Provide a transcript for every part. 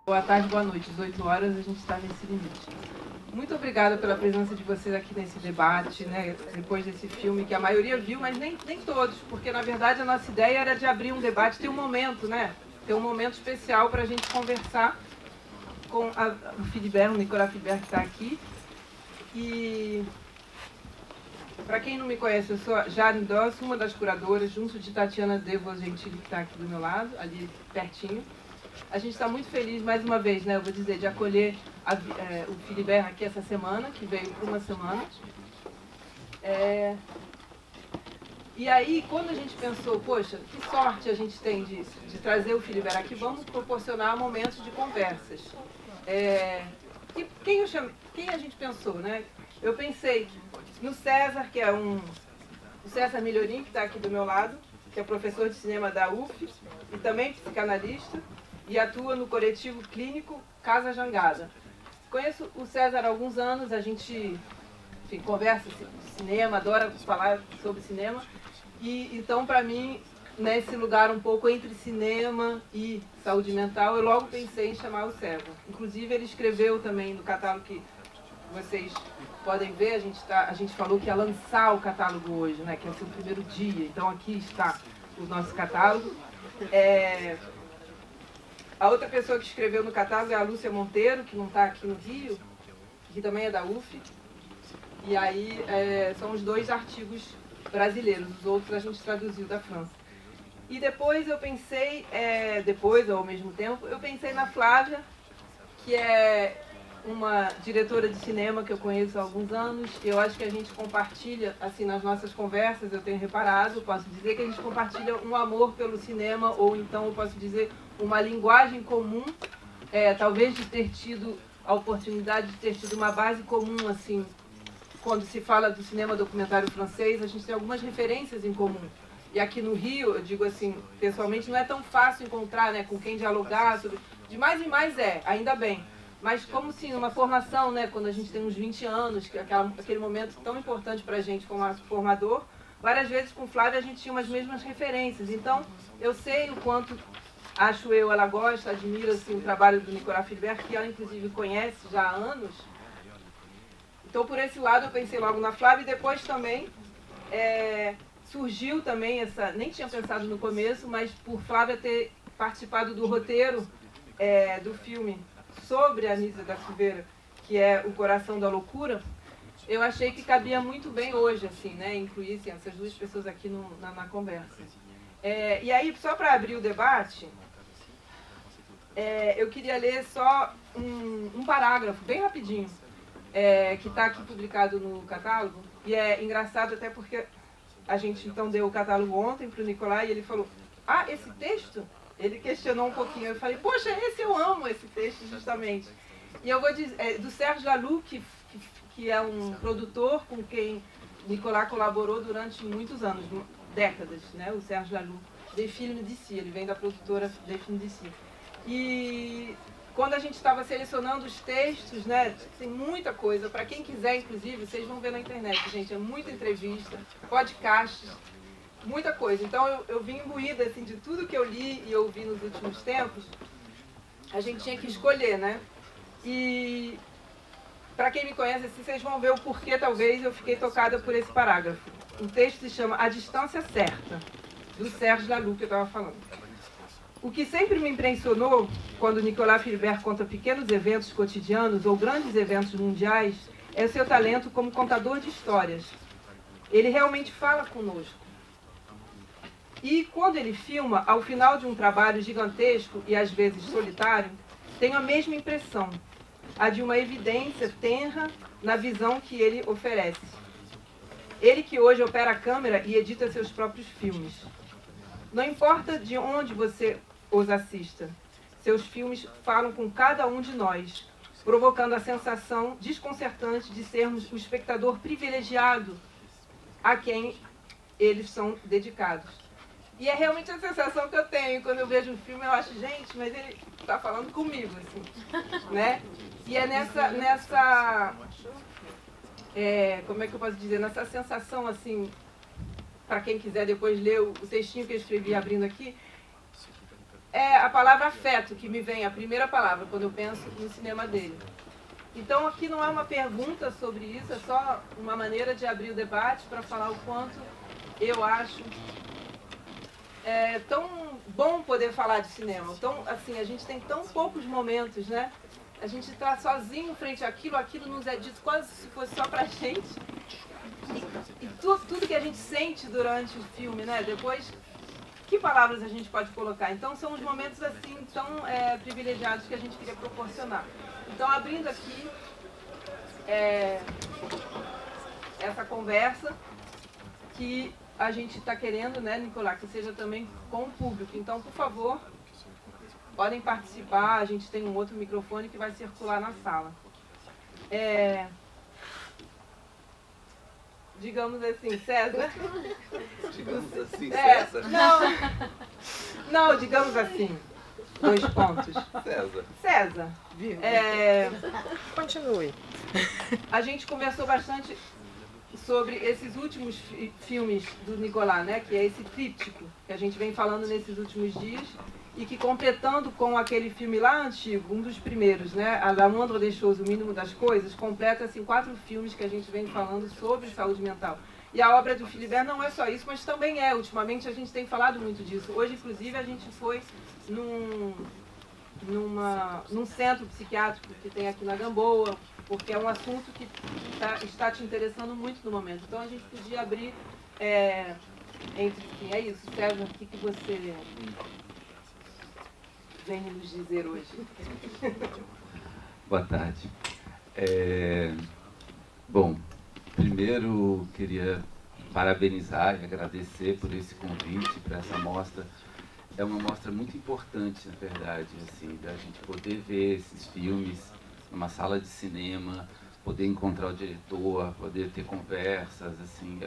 Boa tarde, boa noite. 18 horas a gente está nesse limite. Muito obrigada pela presença de vocês aqui nesse debate, né? Depois desse filme que a maioria viu, mas nem todos, porque na verdade a nossa ideia era de abrir um debate, ter um momento, né? Ter um momento especial para a gente conversar com o Philibert, o Nicolas Philibert, que está aqui. E para quem não me conhece, eu sou a Jane Doss, uma das curadoras, junto de Tatiana Devo Gentili, que está aqui do meu lado, ali pertinho. A gente está muito feliz, mais uma vez, né, eu vou dizer, de acolher o Philibert aqui essa semana, que veio por uma semana. E aí, quando a gente pensou, poxa, que sorte a gente tem de trazer o Philibert aqui, vamos proporcionar momentos de conversas. Quem a gente pensou, né? Eu pensei no César, que é o César Milhorim, que está aqui do meu lado, que é professor de cinema da UF e também psicanalista, e atua no coletivo clínico Casa Jangada. Conheço o César há alguns anos, a gente, enfim, conversa de cinema, adora falar sobre cinema, e então, para mim, nesse lugar um pouco entre cinema e saúde mental, eu logo pensei em chamar o César. Inclusive, ele escreveu também no catálogo que vocês podem ver, a gente falou que ia lançar o catálogo hoje, né, que é o seu primeiro dia, então aqui está o nosso catálogo. A outra pessoa que escreveu no catálogo é a Lúcia Monteiro, que não está aqui no Rio, que também é da UF. E aí são os dois artigos brasileiros, os outros a gente traduziu da França. E depois eu pensei, depois ou ao mesmo tempo, eu pensei na Flávia, que é uma diretora de cinema que eu conheço há alguns anos. Eu acho que a gente compartilha, assim, nas nossas conversas, eu tenho reparado, posso dizer que a gente compartilha um amor pelo cinema, ou então eu posso dizer uma linguagem comum, talvez de ter tido a oportunidade de ter tido uma base comum, assim, quando se fala do cinema documentário francês, a gente tem algumas referências em comum. E aqui no Rio, eu digo assim, pessoalmente, não é tão fácil encontrar, né, com quem dialogar sobre... De mais em mais ainda bem. Mas como se numa formação, né, quando a gente tem uns 20 anos, que aquele momento tão importante para a gente como formador, várias vezes com Flávia a gente tinha umas mesmas referências. Então, eu sei o quanto, ela gosta, admira assim, o trabalho do Nicolas Philibert, que ela inclusive conhece já há anos. Então, por esse lado, eu pensei logo na Flávia e depois também surgiu também essa... Nem tinha pensado no começo, mas por Flávia ter participado do roteiro do filme sobre a Anísia da Silveira, que é O Coração da Loucura, eu achei que cabia muito bem hoje, assim, né, incluir assim, essas duas pessoas aqui na conversa. E aí, só para abrir o debate, eu queria ler só um parágrafo, bem rapidinho, que está aqui publicado no catálogo, e é engraçado até porque a gente então deu o catálogo ontem para o Nicolas e ele falou, esse texto? Ele questionou um pouquinho, eu falei, poxa, eu amo esse texto justamente. E eu vou dizer, do Serge Laloux, que é um produtor com quem Nicolas colaborou durante muitos anos, décadas, né? O Serge Laloux, Des Films d'ici, ele vem da produtora Des Films d'ici. E quando a gente estava selecionando os textos, né, tem muita coisa, para quem quiser, inclusive, vocês vão ver na internet, gente, é muita entrevista, podcasts, muita coisa. Então eu vim imbuída assim, de tudo que eu li e ouvi nos últimos tempos. A gente tinha que escolher, né? E para quem me conhece, assim, vocês vão ver o porquê talvez eu fiquei tocada por esse parágrafo. O texto se chama A Distância Certa, do Serge Laloux, que eu estava falando. O que sempre me impressionou quando Nicolas Philibert conta pequenos eventos cotidianos ou grandes eventos mundiais é o seu talento como contador de histórias. Ele realmente fala conosco. E quando ele filma, ao final de um trabalho gigantesco e às vezes solitário, tenho a mesma impressão, a de uma evidência tenra na visão que ele oferece. Ele que hoje opera a câmera e edita seus próprios filmes. Não importa de onde você os assista, seus filmes falam com cada um de nós, provocando a sensação desconcertante de sermos o espectador privilegiado a quem eles são dedicados. E é realmente a sensação que eu tenho quando eu vejo um filme, eu acho, gente, mas ele está falando comigo, assim, né? E é nessa como é que eu posso dizer, nessa sensação, assim, para quem quiser depois ler o textinho que eu escrevi abrindo aqui, é a palavra afeto que me vem, a primeira palavra, quando eu penso no cinema dele. Então aqui não é uma pergunta sobre isso, é só uma maneira de abrir o debate para falar o quanto eu acho tão bom poder falar de cinema. Então, assim, a gente tem tão poucos momentos, né? A gente está sozinho frente àquilo, aquilo nos é dito quase se fosse só pra gente. E tudo que a gente sente durante o filme, né? Depois, que palavras a gente pode colocar? Então, são os momentos, assim, tão privilegiados que a gente queria proporcionar. Então, abrindo aqui essa conversa que a gente está querendo, né, Nicolás, que seja também com o público. Então, por favor, podem participar. A gente tem um outro microfone que vai circular na sala. Digamos assim, César. Digamos assim, César. Não, digamos assim. 2 pontos. César. Continue. A gente conversou bastante sobre esses últimos filmes do Nicolás, né? Que é esse tríptico que a gente vem falando nesses últimos dias e que, completando com aquele filme lá antigo, um dos primeiros, né? A La Moindre des Choses, O Mínimo das Coisas, completa assim 4 filmes que a gente vem falando sobre saúde mental. E a obra do Philibert não é só isso, mas também ultimamente a gente tem falado muito disso. Hoje, inclusive, a gente foi num centro psiquiátrico que tem aqui na Gamboa, porque é um assunto que está te interessando muito no momento. Então a gente podia abrir entre... É isso, César, o que você vem nos dizer hoje? Boa tarde. Bom, primeiro queria parabenizar e agradecer por esse convite para essa mostra. É uma mostra muito importante, na verdade, assim, da gente poder ver esses filmes numa sala de cinema, poder encontrar o diretor, poder ter conversas, assim,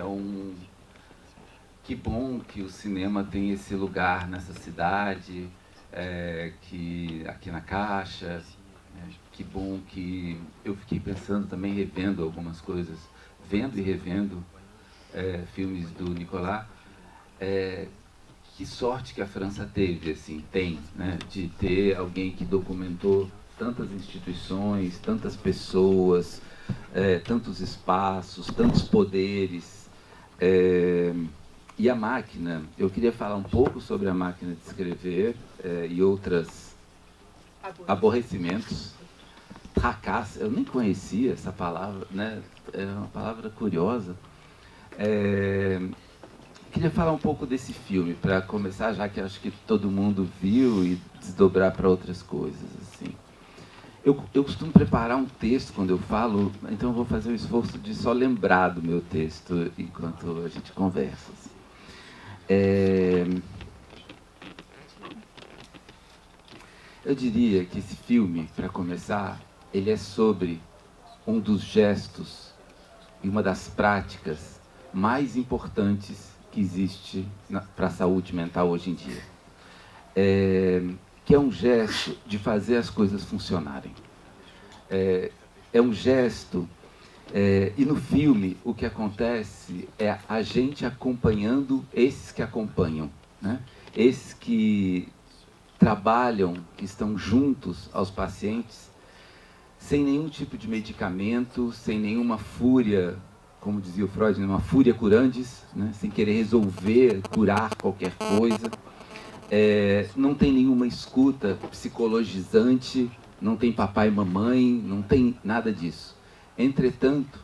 que bom que o cinema tem esse lugar nessa cidade, que aqui na Caixa, que bom que eu fiquei pensando também, revendo algumas coisas, vendo e revendo filmes do Nicolás. Que sorte que a França teve, assim, né, de ter alguém que documentou tantas instituições, tantas pessoas, tantos espaços, tantos poderes. E a máquina, eu queria falar um pouco sobre a máquina de escrever e outros aborrecimentos. Fracasso, eu nem conhecia essa palavra, né? É uma palavra curiosa. Queria falar um pouco desse filme, para começar, já que acho que todo mundo viu, e desdobrar para outras coisas. Assim. Eu costumo preparar um texto quando eu falo, então eu vou fazer o esforço de só lembrar do meu texto enquanto a gente conversa. Assim. Eu diria que esse filme, para começar, ele é sobre um dos gestos e uma das práticas mais importantes que existe para a saúde mental hoje em dia. Que é um gesto de fazer as coisas funcionarem. É um gesto, e no filme o que acontece é a gente acompanhando esses que acompanham, né? Esses que trabalham, que estão juntos aos pacientes, sem nenhum tipo de medicamento, sem nenhuma fúria, como dizia o Freud, uma fúria curandis, né? Sem querer resolver, curar qualquer coisa. Não tem nenhuma escuta psicologizante, não tem papai e mamãe, não tem nada disso. Entretanto,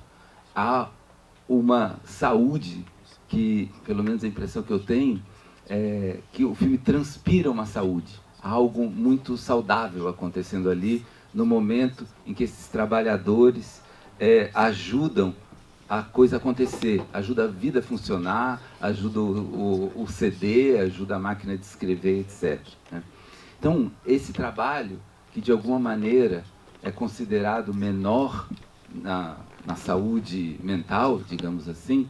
há uma saúde que, pelo menos a impressão que eu tenho, que o filme transpira uma saúde, algo muito saudável acontecendo ali, no momento em que esses trabalhadores ajudam a coisa acontecer, ajuda a vida a funcionar, ajuda o CD, ajuda a máquina de escrever, etc. Né? Então, esse trabalho, que de alguma maneira é considerado menor na saúde mental, digamos assim,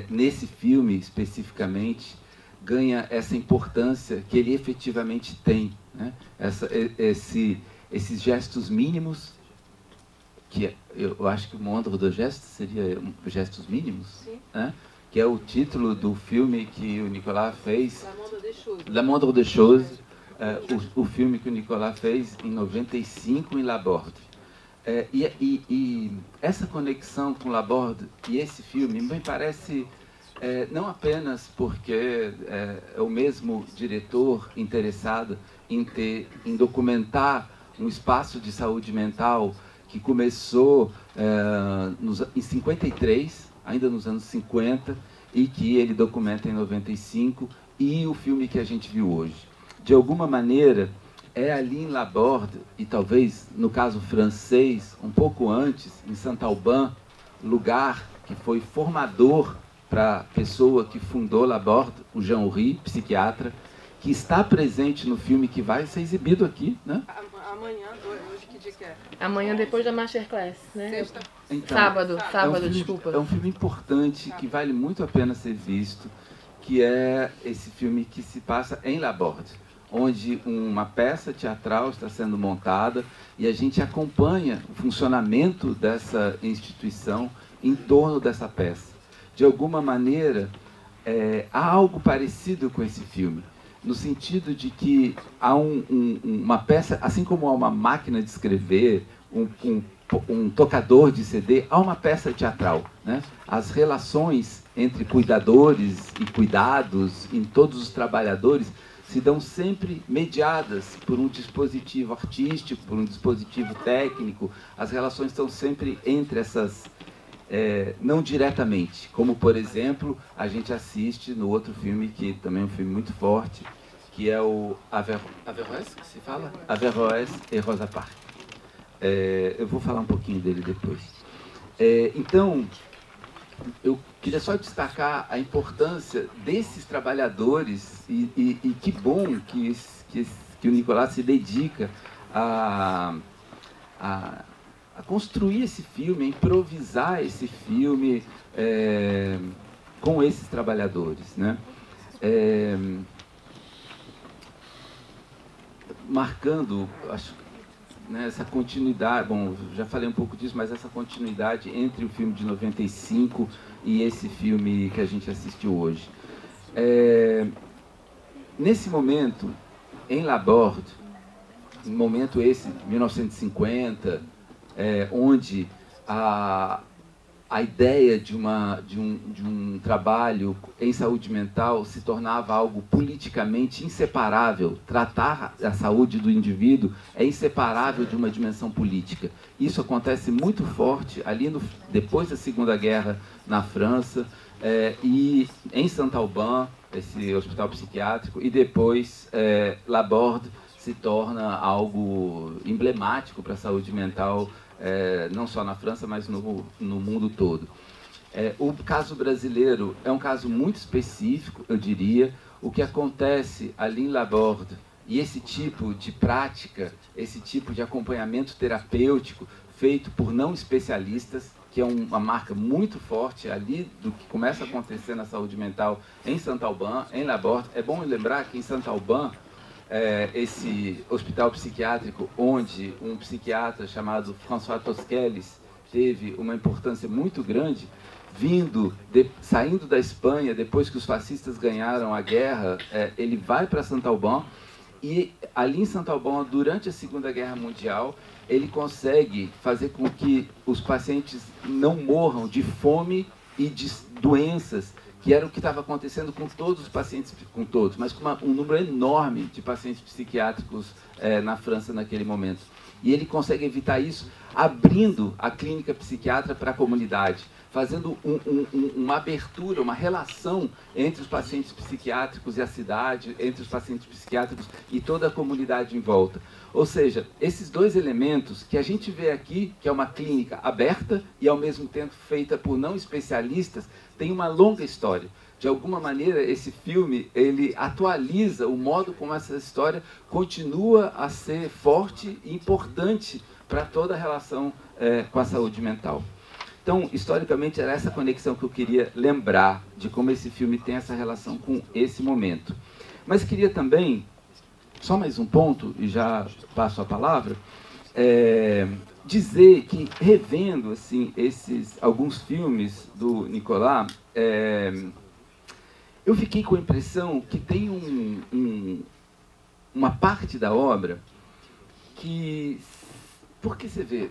nesse filme especificamente, ganha essa importância que ele efetivamente tem. Né? Esses gestos mínimos, que eu acho que o Moindre des Gestes seria Gestos Mínimos, né? Que é o título do filme que o Nicolás fez, La Moindre des Choses, o filme que o Nicolas fez em 95 em Laborde. E essa conexão com Laborde e esse filme me parece não apenas porque é o mesmo diretor interessado em documentar um espaço de saúde mental que começou em 53, ainda nos anos 50, e que ele documenta em 95, e o filme que a gente viu hoje. De alguma maneira, é ali em Laborde, e talvez, no caso francês, um pouco antes, em Saint-Alban, lugar que foi formador para a pessoa que fundou Laborde, o Jean Horry, psiquiatra, que está presente no filme que vai ser exibido aqui, né? Amanhã, hoje que dia que é? Amanhã depois da Masterclass, né? Sexta. Então, sábado, desculpa. É um filme importante, que vale muito a pena ser visto, que é esse filme que se passa em Laborde, onde uma peça teatral está sendo montada e a gente acompanha o funcionamento dessa instituição em torno dessa peça. De alguma maneira, há algo parecido com esse filme, no sentido de que há uma peça, assim como há uma máquina de escrever, um tocador de CD, há uma peça teatral, né? As relações entre cuidadores e cuidados, em todos os trabalhadores, se dão sempre mediadas por um dispositivo artístico, por um dispositivo técnico. As relações estão sempre entre essas, não diretamente, como, por exemplo, a gente assiste no outro filme, que também é um filme muito forte, que é o Averroès, que se fala? Averroès e Rosa Parks. Eu vou falar um pouquinho dele depois. Então, eu queria só destacar a importância desses trabalhadores e que bom que o Nicolas se dedica a construir esse filme, a improvisar esse filme com esses trabalhadores, né? Marcando, acho, né, essa continuidade, bom, já falei um pouco disso, mas essa continuidade entre o filme de 95 e esse filme que a gente assistiu hoje. Nesse momento, em Laborde, momento esse, 1950, onde a ideia de um trabalho em saúde mental se tornava algo politicamente inseparável. Tratar a saúde do indivíduo é inseparável de uma dimensão política. Isso acontece muito forte ali depois da Segunda Guerra na França, e em Saint-Alban, esse hospital psiquiátrico, e depois Laborde se torna algo emblemático para a saúde mental, não só na França, mas no mundo todo. O caso brasileiro é um caso muito específico, eu diria. O que acontece ali em Laborde, e esse tipo de prática, esse tipo de acompanhamento terapêutico feito por não especialistas, que é uma marca muito forte ali do que começa a acontecer na saúde mental em Saint-Alban, em Laborde. É bom lembrar que em Saint-Alban, esse hospital psiquiátrico, onde um psiquiatra chamado François Tosquelles teve uma importância muito grande, saindo da Espanha, depois que os fascistas ganharam a guerra, ele vai para Saint-Alban, e ali em Saint-Alban, durante a Segunda Guerra Mundial, ele consegue fazer com que os pacientes não morram de fome e de doenças, que era o que estava acontecendo com todos os pacientes, mas com um número enorme de pacientes psiquiátricos na França naquele momento. E ele consegue evitar isso abrindo a clínica psiquiátrica para a comunidade, fazendo uma abertura, uma relação entre os pacientes psiquiátricos e a cidade, entre os pacientes psiquiátricos e toda a comunidade em volta. Ou seja, esses dois elementos que a gente vê aqui, que é uma clínica aberta e ao mesmo tempo feita por não especialistas, tem uma longa história. De alguma maneira, esse filme, ele atualiza o modo como essa história continua a ser forte e importante para toda a relação com a saúde mental. Então, historicamente, era essa conexão que eu queria lembrar, de como esse filme tem essa relação com esse momento. Mas queria também, só mais um ponto, e já passo a palavra, dizer que, revendo assim, alguns filmes do Nicolas, eu fiquei com a impressão que tem uma parte da obra que... Porque você vê,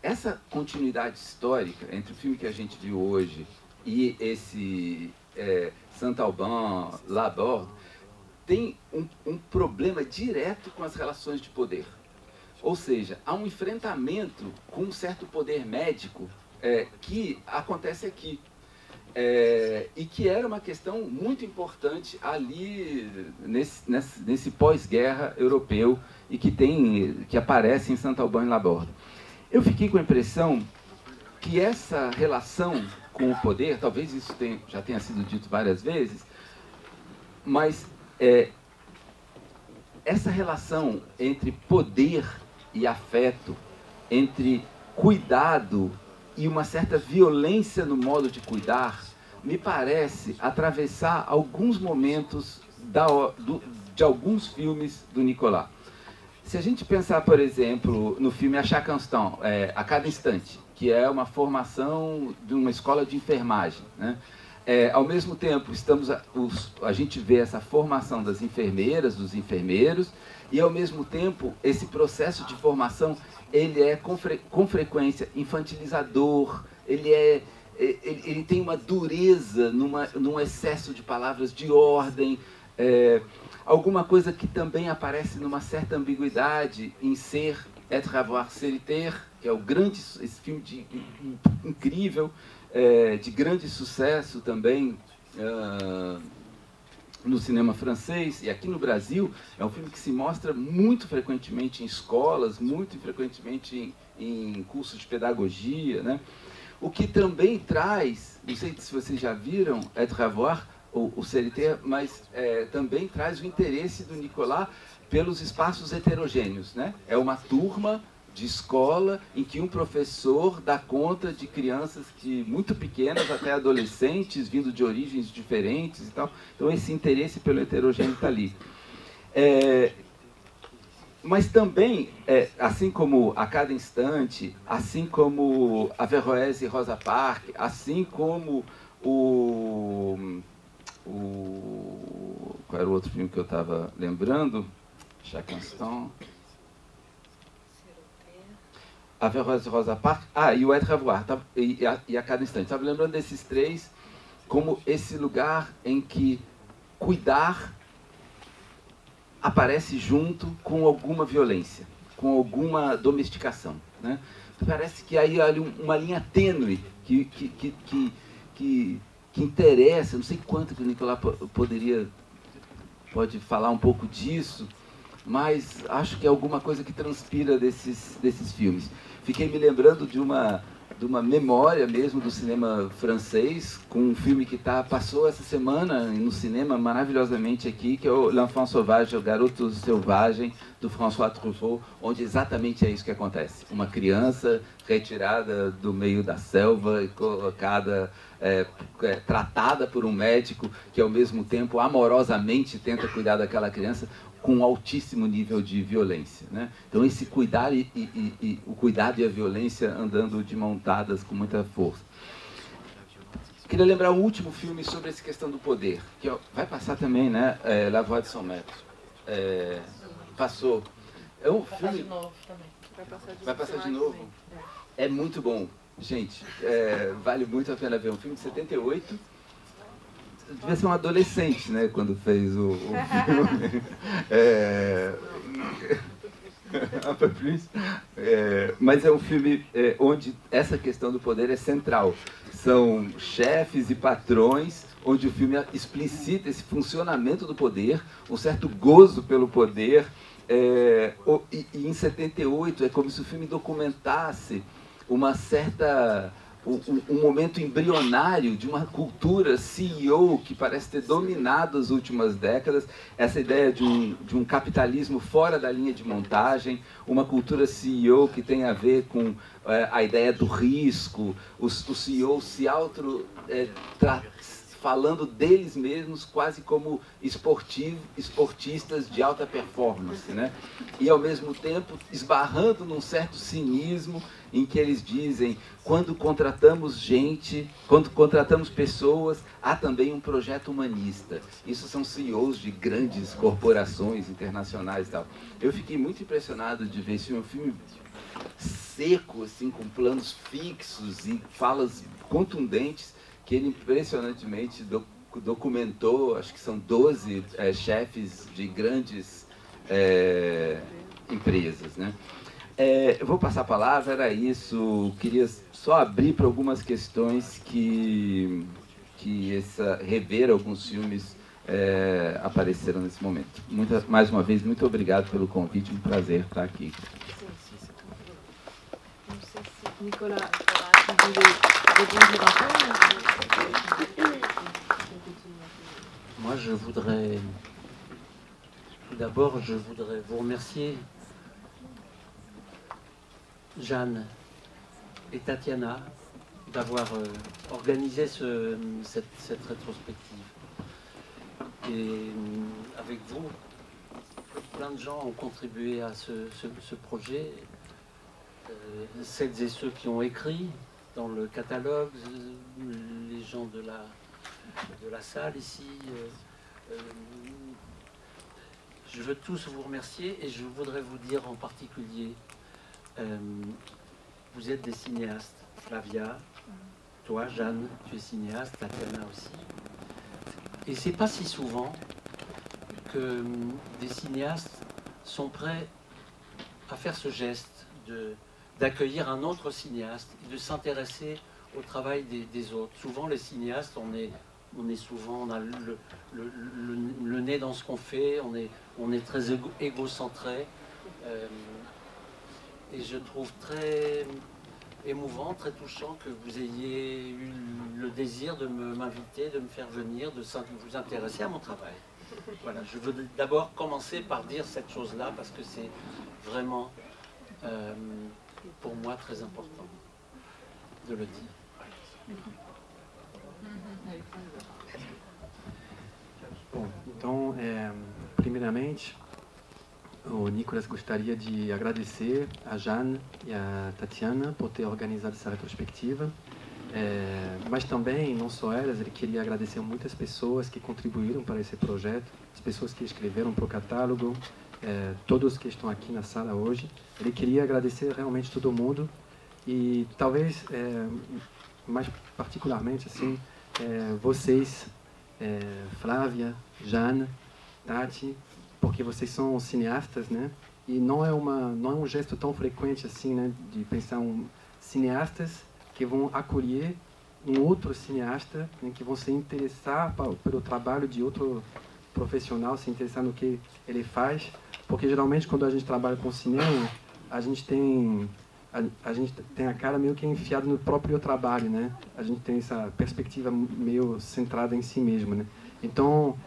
essa continuidade histórica entre o filme que a gente viu hoje e esse Saint-Alban, Laborde, tem um problema direto com as relações de poder. Ou seja, há um enfrentamento com um certo poder médico que acontece aqui. E que era uma questão muito importante ali nesse pós-guerra europeu e que aparece em Saint-Alban e Laborde. Eu fiquei com a impressão que essa relação com o poder, talvez isso já tenha sido dito várias vezes, mas essa relação entre poder e afeto, entre cuidado e uma certa violência no modo de cuidar, me parece atravessar alguns momentos de alguns filmes do Nicolas. Se a gente pensar, por exemplo, no filme A Chaque Instant, A Cada Instante, que é uma formação de uma escola de enfermagem, né? Ao mesmo tempo, a gente vê essa formação das enfermeiras, dos enfermeiros, e ao mesmo tempo, esse processo de formação, ele é com frequência infantilizador, ele tem uma dureza num excesso de palavras de ordem, alguma coisa que também aparece numa certa ambiguidade em ser Être, avoir, c'est ter, que é esse filme incrível, de grande sucesso também no cinema francês, e aqui no Brasil é um filme que se mostra muito frequentemente em escolas, muito frequentemente em cursos de pedagogia, né? O que também traz, não sei se vocês já viram Être, avoir, o Serité, mas também traz o interesse do Nicolas pelos espaços heterogêneos, né? É uma turma de escola em que um professor dá conta de crianças muito pequenas até adolescentes, vindo de origens diferentes e tal. Então esse interesse pelo heterogêneo está ali. Mas também, assim como A Cada Instante, assim como Averroès e Rosa Parks, assim como qual era o outro filme que eu estava lembrando? Chaque Instant. Averroès e Rosa Parks. E o Être, avoir, e A Cada Instante. Estava lembrando desses três como esse lugar em que cuidar aparece junto com alguma violência, com alguma domesticação, né? Parece que aí há uma linha tênue que interessa. Não sei quanto que o Nicolas pode falar um pouco disso, mas acho que é alguma coisa que transpira desses filmes. Fiquei me lembrando de uma memória mesmo do cinema francês, com um filme que passou essa semana no cinema maravilhosamente aqui, que é o L'Enfant Sauvage, o Garoto Selvagem, do François Truffaut, onde exatamente é isso que acontece. Uma criança retirada do meio da selva e colocada, tratada por um médico que ao mesmo tempo amorosamente tenta cuidar daquela criança, com um altíssimo nível de violência, né? Então esse cuidar o cuidado e a violência andando de mão dadas com muita força. Queria lembrar um último filme sobre essa questão do poder, que vai passar também, né? La Voix de Son Maître. Passou. É um filme... De novo também. Vai passar de novo. É muito bom, gente. Vale muito a pena ver. Um filme de 78. Devia ser um adolescente, né, quando fez o filme. Un peu plus. Mas é um filme onde essa questão do poder é central. São chefes e patrões, onde o filme explicita esse funcionamento do poder, um certo gozo pelo poder. E em 78 é como se o filme documentasse uma certa... um momento embrionário de uma cultura CEO que parece ter dominado as últimas décadas, essa ideia de um capitalismo fora da linha de montagem, uma cultura CEO que tem a ver com a ideia do risco, os CEOs se falando deles mesmos quase como esportistas de alta performance, né? E ao mesmo tempo esbarrando num certo cinismo em que eles dizem: quando contratamos gente, quando contratamos pessoas, há também um projeto humanista. Isso são CEOs de grandes corporações internacionais e tal. Eu fiquei muito impressionado de ver esse filme seco, assim, com planos fixos e falas contundentes, que ele impressionantemente documentou. Acho que são 12 chefes de grandes empresas, né? Eu vou passar a palavra, era isso. Queria só abrir para algumas questões que rever alguns filmes apareceram nesse momento. Mais uma vez, muito obrigado pelo convite, um prazer estar aqui. Nicolas, Moi, je voudrais, tout d'abord, je voudrais vous remercier, Jeanne et Tatiana, d'avoir organisé cette rétrospective. Et avec vous, plein de gens ont contribué à ce projet. Celles et ceux qui ont écrit dans le catalogue, les gens de la salle ici. Je veux tous vous remercier et je voudrais vous dire en particulier, vous êtes des cinéastes. Flavia, toi, Jeanne, tu es cinéaste, Tatiana aussi. Et c'est pas si souvent que des cinéastes sont prêts à faire ce geste d'accueillir un autre cinéaste et de s'intéresser au travail des autres. Souvent, les cinéastes, on a le nez dans ce qu'on fait, on est très égocentré. Et je trouve très émouvant, très touchant que vous ayez eu le désir de m'inviter, de me faire venir, de vous intéresser à mon travail. Voilà, je veux d'abord commencer par dire cette chose-là parce que c'est vraiment pour moi très important de le dire. Bom, então, primeiramente, o Nicolas gostaria de agradecer a Jeanne e a Tatiana por ter organizado essa retrospectiva, mas também, não só elas, ele queria agradecer muitas pessoas que contribuíram para esse projeto, as pessoas que escreveram para o catálogo, todos que estão aqui na sala hoje. Ele queria agradecer realmente todo mundo e talvez, mais particularmente, assim, vocês, Flávia, Jeanne, Tati, porque vocês são cineastas, né? E não é um gesto tão frequente assim, né? De pensar cineastas que vão acolher um outro cineasta, né? Que vão se interessar pelo trabalho de outro profissional, se interessar no que ele faz, porque geralmente quando a gente trabalha com cinema, a gente tem a cara meio que enfiada no próprio trabalho, né? A gente tem essa perspectiva meio centrada em si mesmo, né? Então,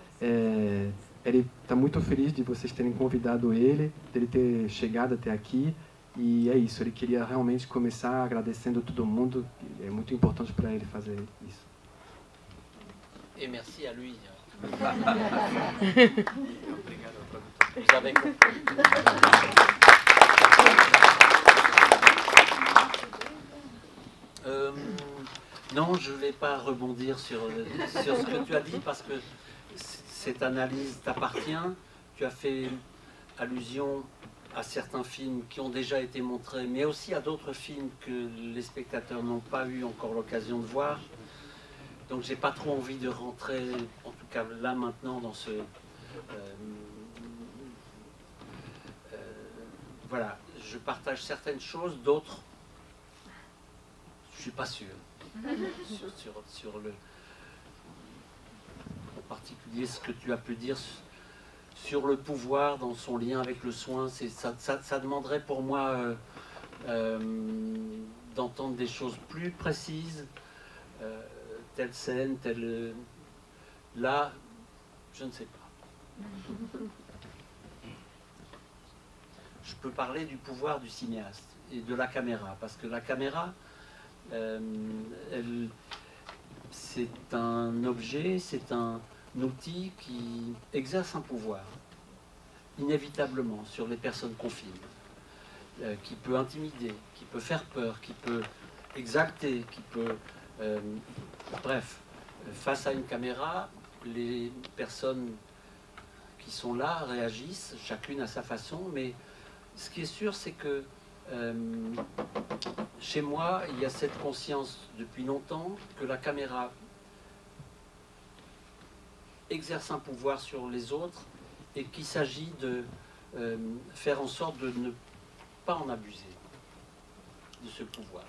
ele está muito feliz de vocês terem convidado ele, dele ter chegado até aqui, e é isso. Ele queria realmente começar agradecendo todo mundo. É muito importante para ele fazer isso. Et merci à lui. Vous avez compris. Non, je ne vais pas rebondir sur ce que tu as dit parce que cette analyse t'appartient. Tu as fait allusion à certains films qui ont déjà été montrés, mais aussi à d'autres films que les spectateurs n'ont pas eu encore l'occasion de voir. Donc j'ai pas trop envie de rentrer, en tout cas là maintenant, dans ce... voilà, je partage certaines choses, d'autres, je suis pas sûr. Sur le... En particulier ce que tu as pu dire sur le pouvoir dans son lien avec le soin, ça demanderait pour moi d'entendre des choses plus précises, telle scène, telle... Là, je ne sais pas. Je peux parler du pouvoir du cinéaste et de la caméra, parce que la caméra, c'est c'est un objet, c'est un outil qui exerce un pouvoir, inévitablement, sur les personnes qu'on filme, qui peut intimider, qui peut faire peur, qui peut exalter, qui peut... bref, face à une caméra, les personnes qui sont là réagissent, chacune à sa façon, mais ce qui est sûr, c'est que chez moi, il y a cette conscience depuis longtemps que la caméra exerce un pouvoir sur les autres et qu'il s'agit de faire en sorte de ne pas en abuser de ce pouvoir.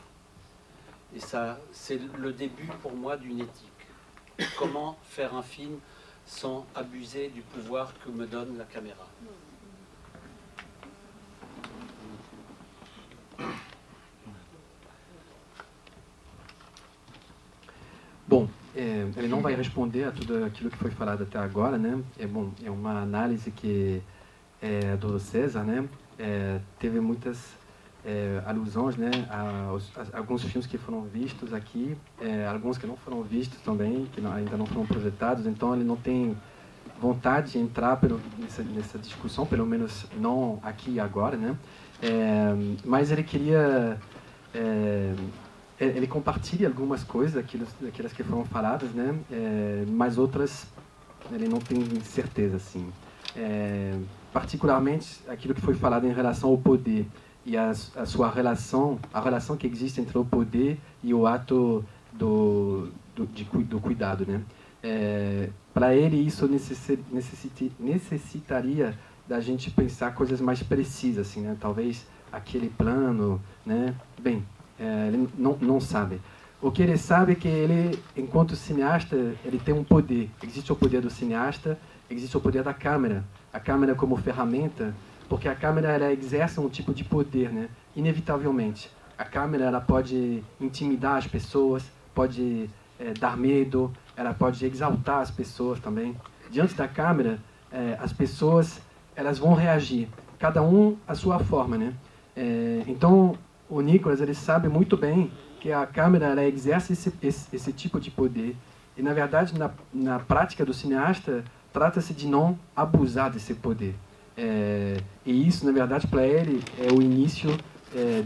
Et ça, c'est le début pour moi d'une éthique. Comment faire un film sans abuser du pouvoir que me donne la caméra. Bom, ele não vai responder a tudo aquilo que foi falado até agora, né? É uma análise que do César, né? Teve muitas alusões, né? A alguns filmes que foram vistos aqui, alguns que não foram vistos também, que ainda não foram projetados. Então ele não tem vontade de entrar nessa discussão, pelo menos não aqui e agora, né? Mas ele queria ele compartilha algumas coisas, aquelas que foram faladas, né? Mas outras ele não tem certeza, assim. Particularmente aquilo que foi falado em relação ao poder e a relação que existe entre o poder e o ato do cuidado, né? Para ele isso necessitaria da gente pensar coisas mais precisas, assim, né? Talvez aquele plano, né? Bem, ele não sabe. O que ele sabe é que ele, enquanto cineasta, ele tem um poder. Existe o poder do cineasta, existe o poder da câmera. A câmera como ferramenta, porque a câmera ela exerce um tipo de poder, né? Inevitavelmente. A câmera ela pode intimidar as pessoas, pode dar medo, ela pode exaltar as pessoas também. Diante da câmera, as pessoas elas vão reagir, cada um à sua forma, né? Então o Nicolas ele sabe muito bem que a câmera ela exerce esse tipo de poder e na verdade na prática do cineasta trata-se de não abusar desse poder. E isso na verdade para ele é o início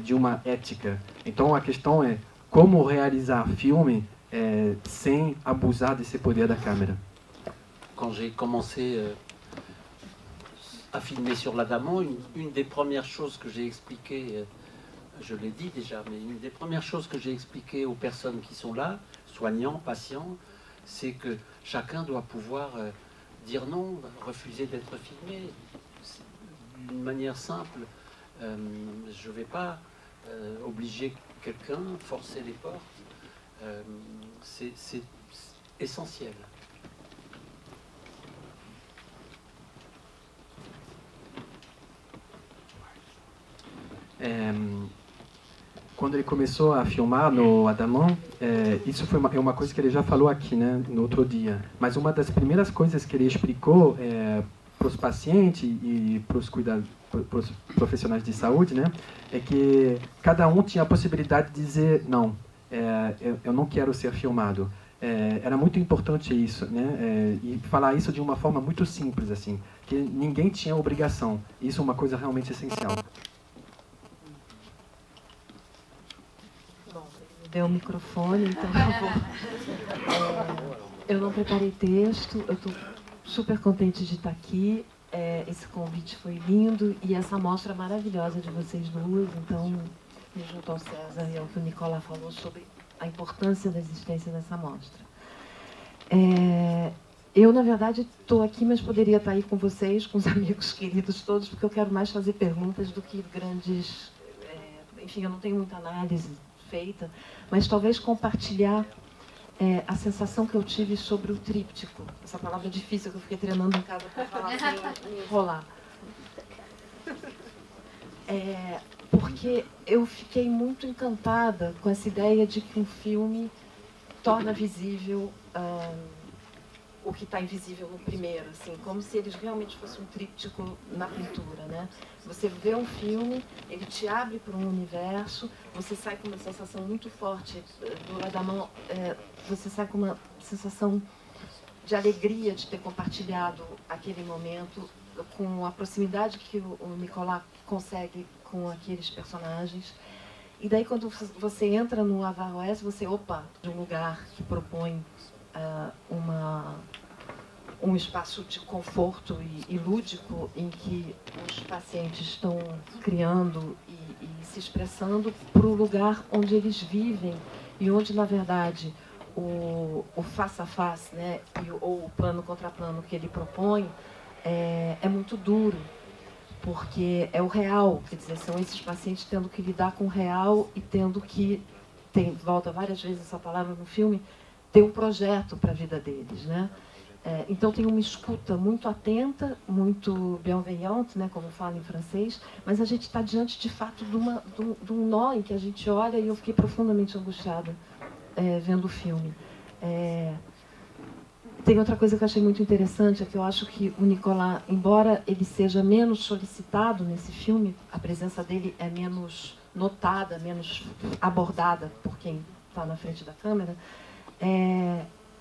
de uma ética. Então a questão é como realizar filme sem abusar desse poder da câmera. Quand j'ai commencé à filmer sur l'Adamant, une des premières choses que j'ai expliquées, je l'ai dit déjà, mais une des premières choses que j'ai expliquées aux personnes qui sont là, soignants, patients, c'est que chacun doit pouvoir dire non, refuser d'être filmé d'une manière simple. Je ne vais pas obliger quelqu'un, forcer les portes. C'est essentiel. Quando ele começou a filmar no Adamant, isso foi uma coisa que ele já falou aqui, né, no outro dia. Mas uma das primeiras coisas que ele explicou para os pacientes e para os profissionais de saúde, né, é que cada um tinha a possibilidade de dizer não, eu não quero ser filmado. Era muito importante isso, né, e falar isso de uma forma muito simples, assim, que ninguém tinha obrigação. Isso é uma coisa realmente essencial. Deu o microfone, então eu não preparei texto, eu estou super contente de estar aqui, esse convite foi lindo e essa mostra maravilhosa de vocês duas, então me junto ao César e ao que o Nicolas falou sobre a importância da existência dessa mostra. Eu, na verdade, estou aqui, mas poderia estar aí com vocês, com os amigos queridos todos, porque eu quero mais fazer perguntas do que grandes... enfim, eu não tenho muita análise feita, mas talvez compartilhar a sensação que eu tive sobre o tríptico. Essa palavra difícil que eu fiquei treinando em casa para falar sem enrolar. Porque eu fiquei muito encantada com essa ideia de que um filme torna visível o que está invisível no primeiro, assim, como se eles realmente fossem um tríptico na pintura, né? Você vê um filme, ele te abre para um universo, você sai com uma sensação muito forte do Ladamant, você sai com uma sensação de alegria de ter compartilhado aquele momento, com a proximidade que o Nicolas consegue com aqueles personagens. E daí, quando você entra no Averroès, você, de um lugar que propõe um espaço de conforto e lúdico em que os pacientes estão criando e se expressando para o lugar onde eles vivem e onde, na verdade, o face-a-face, né, ou o plano contra plano que ele propõe é muito duro, porque é o real, quer dizer, são esses pacientes tendo que lidar com o real e tendo que, volta várias vezes essa palavra no filme, ter um projeto para a vida deles, né? Então tem uma escuta muito atenta, muito bienveillante, né, como fala em francês, mas a gente está diante, de fato, de um nó em que a gente olha, e eu fiquei profundamente angustiada vendo o filme. Tem outra coisa que eu achei muito interessante, é que eu acho que o Nicolas, embora ele seja menos solicitado nesse filme, a presença dele é menos notada, menos abordada por quem está na frente da câmera,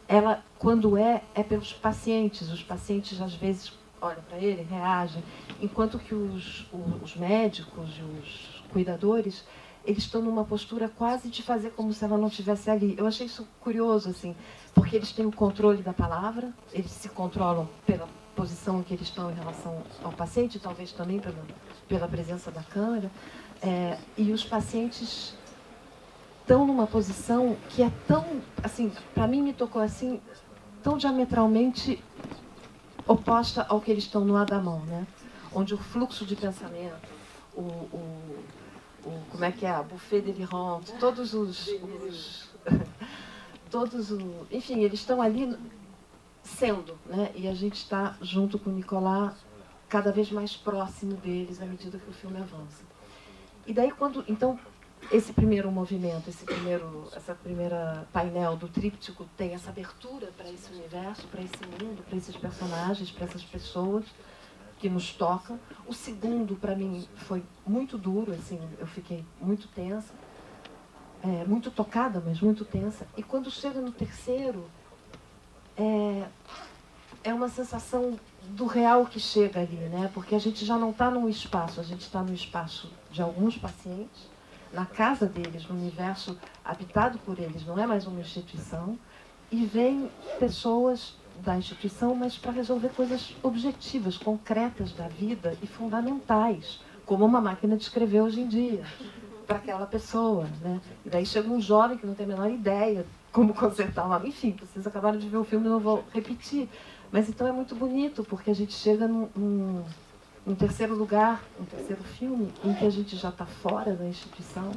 ela, quando é pelos pacientes. Os pacientes, às vezes, olham para ele, reagem, enquanto que os médicos e os cuidadores, eles estão numa postura quase de fazer como se ela não estivesse ali. Eu achei isso curioso, assim, porque eles têm o controle da palavra, eles se controlam pela posição em que eles estão em relação ao paciente, talvez também pela presença da câmera, e os pacientes estão numa posição que é tão, assim, para mim me tocou assim, tão diametralmente oposta ao que eles estão no Adamant, né? Onde o fluxo de pensamento, como é que é, a buffet delirante, enfim, eles estão ali sendo, né? E a gente está junto com o Nicolas cada vez mais próximo deles à medida que o filme avança. E daí então esse primeiro movimento, essa primeira painel do tríptico tem essa abertura para esse universo, para esse mundo, para esses personagens, para essas pessoas que nos tocam. O segundo, para mim, foi muito duro, assim, eu fiquei muito tensa, muito tocada, mas muito tensa. E quando chega no terceiro, é uma sensação do real que chega ali, né? Porque a gente já não está num espaço, a gente está no espaço de alguns pacientes, na casa deles, no universo habitado por eles, não é mais uma instituição, e vem pessoas da instituição, mas para resolver coisas objetivas, concretas da vida e fundamentais, como uma máquina de escrever hoje em dia, para aquela pessoa, né? E daí chega um jovem que não tem a menor ideia como consertar uma... Enfim, vocês acabaram de ver o filme, não vou repetir. Mas então é muito bonito, porque a gente chega num terceiro lugar, um terceiro filme, em que a gente já está fora da instituição,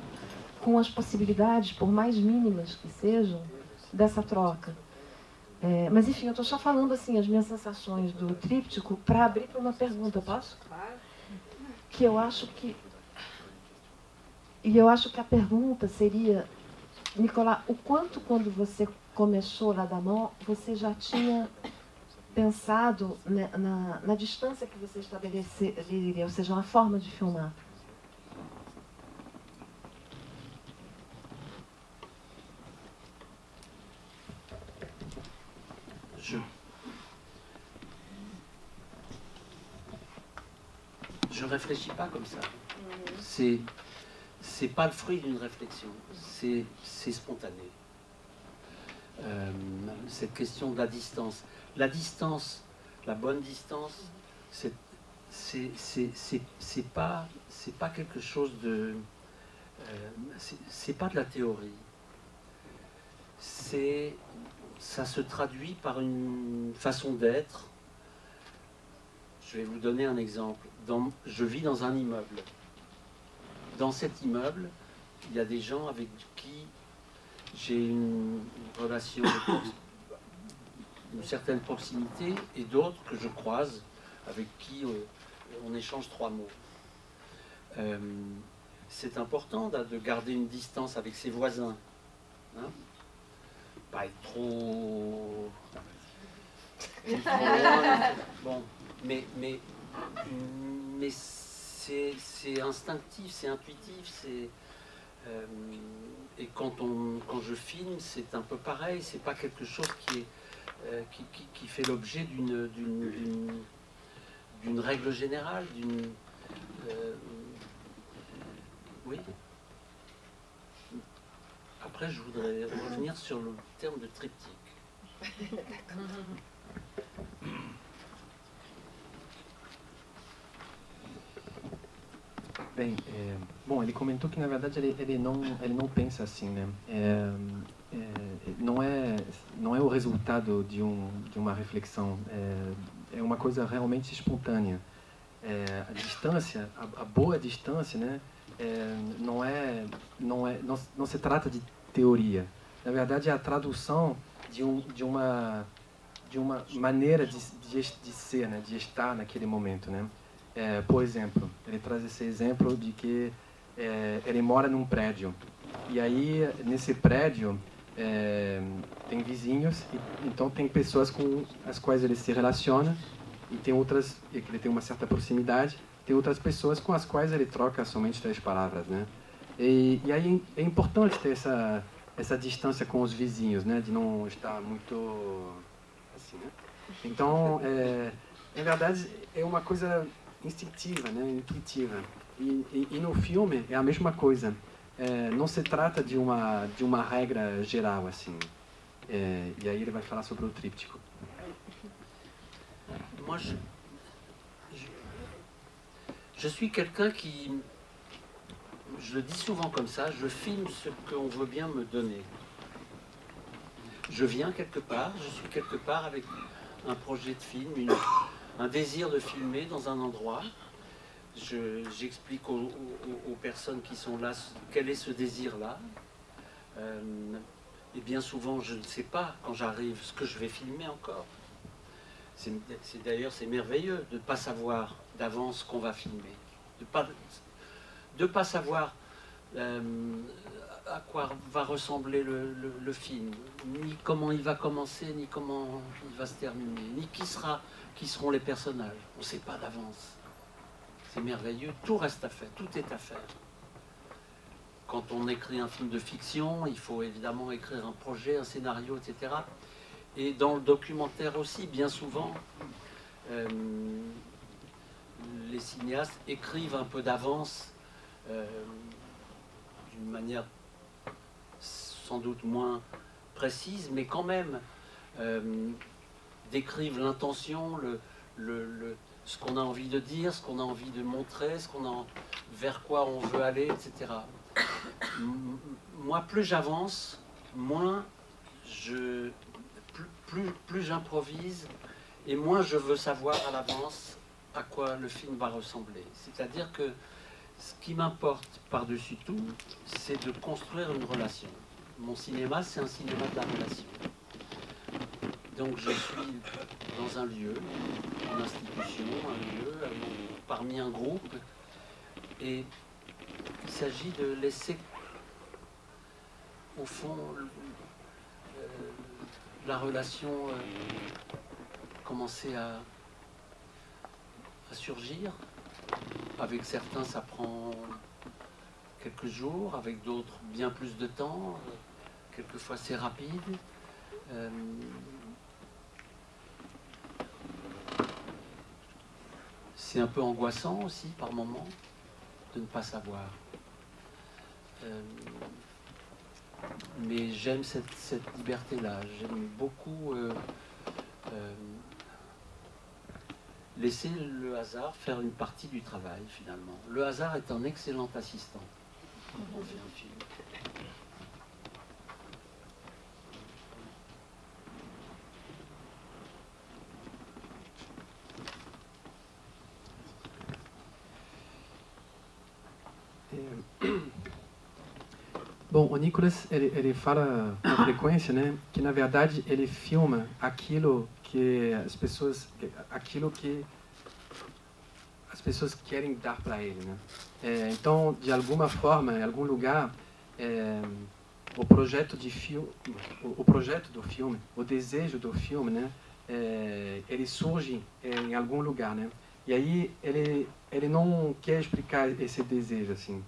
com as possibilidades, por mais mínimas que sejam, dessa troca. Mas, enfim, eu estou só falando assim, as minhas sensações do tríptico para abrir para uma pergunta, posso? Claro. Que eu acho que... E eu acho que a pergunta seria, Nicolas, o quanto, quando você começou Ladamant, você já tinha pensado na distância que você estabeleceria, ou seja, uma forma de filmar? Je réfléchis pas comme ça. C'est pas le fruit d'une réflexion, c'est spontané. Cette question de la distance, la bonne distance, c'est pas quelque chose de, c'est pas de la théorie. Ça se traduit par une façon d'être. Je vais vous donner un exemple. Je vis dans un immeuble. Dans cet immeuble, il y a des gens avec qui j'ai une relation, une certaine proximité, et d'autres que je croise, avec qui on échange 3 mots. C'est important de garder une distance avec ses voisins. Hein? Pas être trop Bon, mais c'est instinctif, c'est intuitif, et quand je filme, c'est un peu pareil. C'est pas quelque chose qui fait l'objet d'une règle générale, oui. Après, je voudrais revenir sur le terme de triptyque. Bem, bom, ele comentou que na verdade ele não pensa assim, né? Não é o resultado de uma reflexão, é uma coisa realmente espontânea. A distância, a boa distância, né? Não se trata de teoria. Na verdade, é a tradução de uma maneira de ser, né? De estar naquele momento, né? Por exemplo, ele traz esse exemplo de que ele mora num prédio. E aí, nesse prédio, tem vizinhos, então tem pessoas com as quais ele se relaciona, e tem outras, que ele tem uma certa proximidade, tem outras pessoas com as quais ele troca somente 3 palavras, né? E aí é importante ter essa distância com os vizinhos, né? De não estar muito assim, né? Então, na verdade, é uma coisa instintiva, né? Intuitiva. E no filme é a mesma coisa. Não se trata de uma regra geral, assim. E aí ele vai falar sobre o tríptico. Moi, je suis quelqu'un qui, je le dis souvent comme ça, je filme ce qu'on veut bien me donner. Je viens quelque part, je suis quelque part avec un projet de film, un désir de filmer dans un endroit. J'explique aux personnes qui sont là quel est ce désir-là. Et bien souvent, je ne sais pas, quand j'arrive, ce que je vais filmer encore. D'ailleurs, c'est merveilleux de ne pas savoir d'avance ce qu'on va filmer. De pas savoir à quoi va ressembler le film, ni comment il va commencer, ni comment il va se terminer, ni qui seront les personnages. On ne sait pas d'avance. C'est merveilleux, tout reste à faire, tout est à faire. Quand on écrit un film de fiction, il faut évidemment écrire un projet, un scénario, etc. Et dans le documentaire aussi, bien souvent, les cinéastes écrivent un peu d'avance, d'une manière sans doute moins précise, mais quand même décrivent l'intention, ce qu'on a envie de dire, ce qu'on a envie de montrer, vers quoi on veut aller, etc. Moi, plus j'avance, moins plus j'improvise et moins je veux savoir à l'avance à quoi le film va ressembler. C'est-à-dire que ce qui m'importe par-dessus tout, c'est de construire une relation. Mon cinéma, c'est un cinéma de la relation. Donc je suis dans un lieu, une institution, un lieu, parmi un groupe, et il s'agit de laisser, au fond, la relation commencer à surgir. Avec certains, ça prend quelques jours, avec d'autres, bien plus de temps. Quelquefois, c'est rapide. C'est un peu angoissant aussi, par moments, de ne pas savoir. Mais j'aime cette liberté-là. J'aime beaucoup laisser le hasard faire une partie du travail, finalement. Le hasard est un excellent assistant quand on fait un film. Bom, o Nicolas, ele fala com frequência, né, que na verdade ele filma aquilo que as pessoas querem dar para ele, né? Então, de alguma forma, em algum lugar, o projeto do filme, o desejo do filme, né, ele surge em algum lugar, né? E aí ele não quer explicar esse desejo, assim.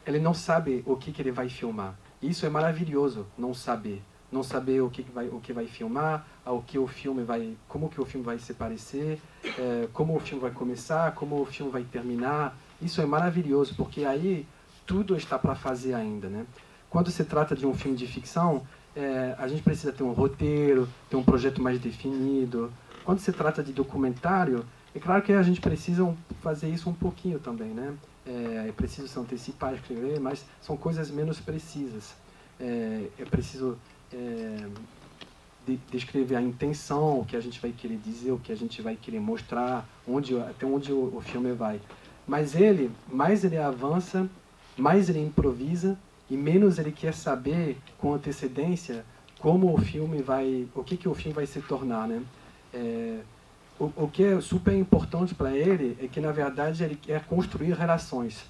Ele não sabe o que ele vai filmar. Isso é maravilhoso, não saber o que vai filmar, como que o filme vai se parecer, como o filme vai começar, como o filme vai terminar. Isso é maravilhoso, porque aí tudo está para fazer ainda, né? Quando se trata de um filme de ficção, a gente precisa ter um roteiro, ter um projeto mais definido. Quando se trata de documentário, é claro que a gente precisa fazer isso um pouquinho também, né? É preciso se antecipar, escrever, mas são coisas menos precisas. É preciso descrever a intenção, o que a gente vai querer dizer, o que a gente vai querer mostrar, até onde o filme vai. Mas mais ele avança, mais ele improvisa e menos ele quer saber com antecedência como o filme o que o filme vai se tornar, né? O que é super importante para ele é que, na verdade, ele quer construir relações.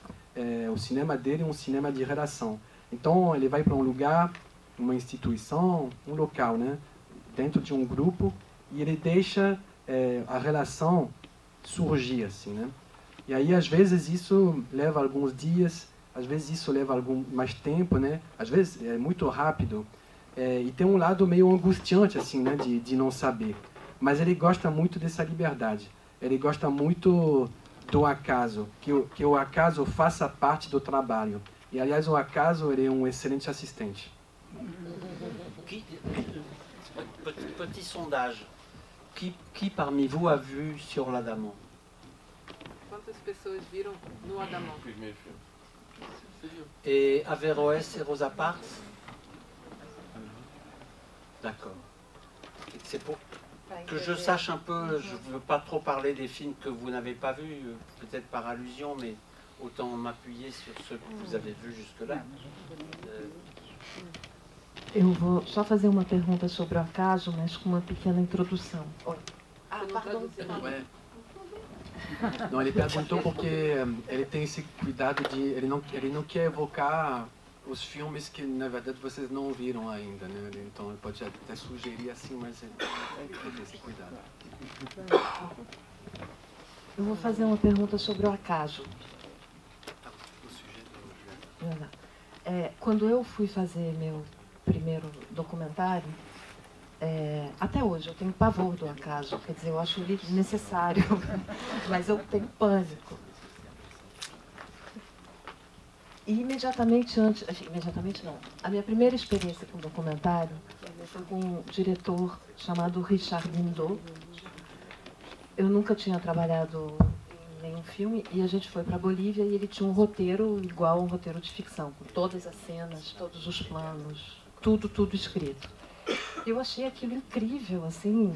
O cinema dele é um cinema de relação. Então, ele vai para um lugar, uma instituição, um local, né? Dentro de um grupo, e ele deixa a relação surgir, assim, né? E aí, às vezes, isso leva alguns dias, às vezes isso leva mais tempo, né? Às vezes é muito rápido. E tem um lado meio angustiante, assim, né? De não saber. Mas ele gosta muito dessa liberdade. Ele gosta muito do acaso, que o acaso faça parte do trabalho. E, aliás, o acaso ele é um excelente assistente. Petit sondage. Qui parmi vous a vu Sur l'Adamant? Quantas pessoas viram no Adamant? Et Averroès et Rosa Parks? D'accord. C'est pour que je sache un peu, je ne veux pas trop parler des films que vous n'avez pas vus, peut-être par allusion, mais autant m'appuyer sur ceux que vous avez vus jusque-là. Eu vou só fazer uma pergunta sobre o acaso, mas com uma pequena introdução. Oi. Pardon. Não, ele perguntou porque ele tem esse cuidado de... Ele não quer evocar os filmes que, na verdade, vocês não viram ainda, né? Então, ele pode até sugerir assim, mas ele tem esse cuidado. Eu vou fazer uma pergunta sobre o acaso. Quando eu fui fazer meu primeiro documentário, até hoje eu tenho pavor do acaso, quer dizer, eu acho ele necessário, mas eu tenho pânico. E imediatamente não, a minha primeira experiência com documentário foi com um diretor chamado Richard Lindau. Eu nunca tinha trabalhado em nenhum filme e a gente foi para a Bolívia e ele tinha um roteiro igual a um roteiro de ficção, com todas as cenas, todos os planos, tudo escrito. Eu achei aquilo incrível, assim,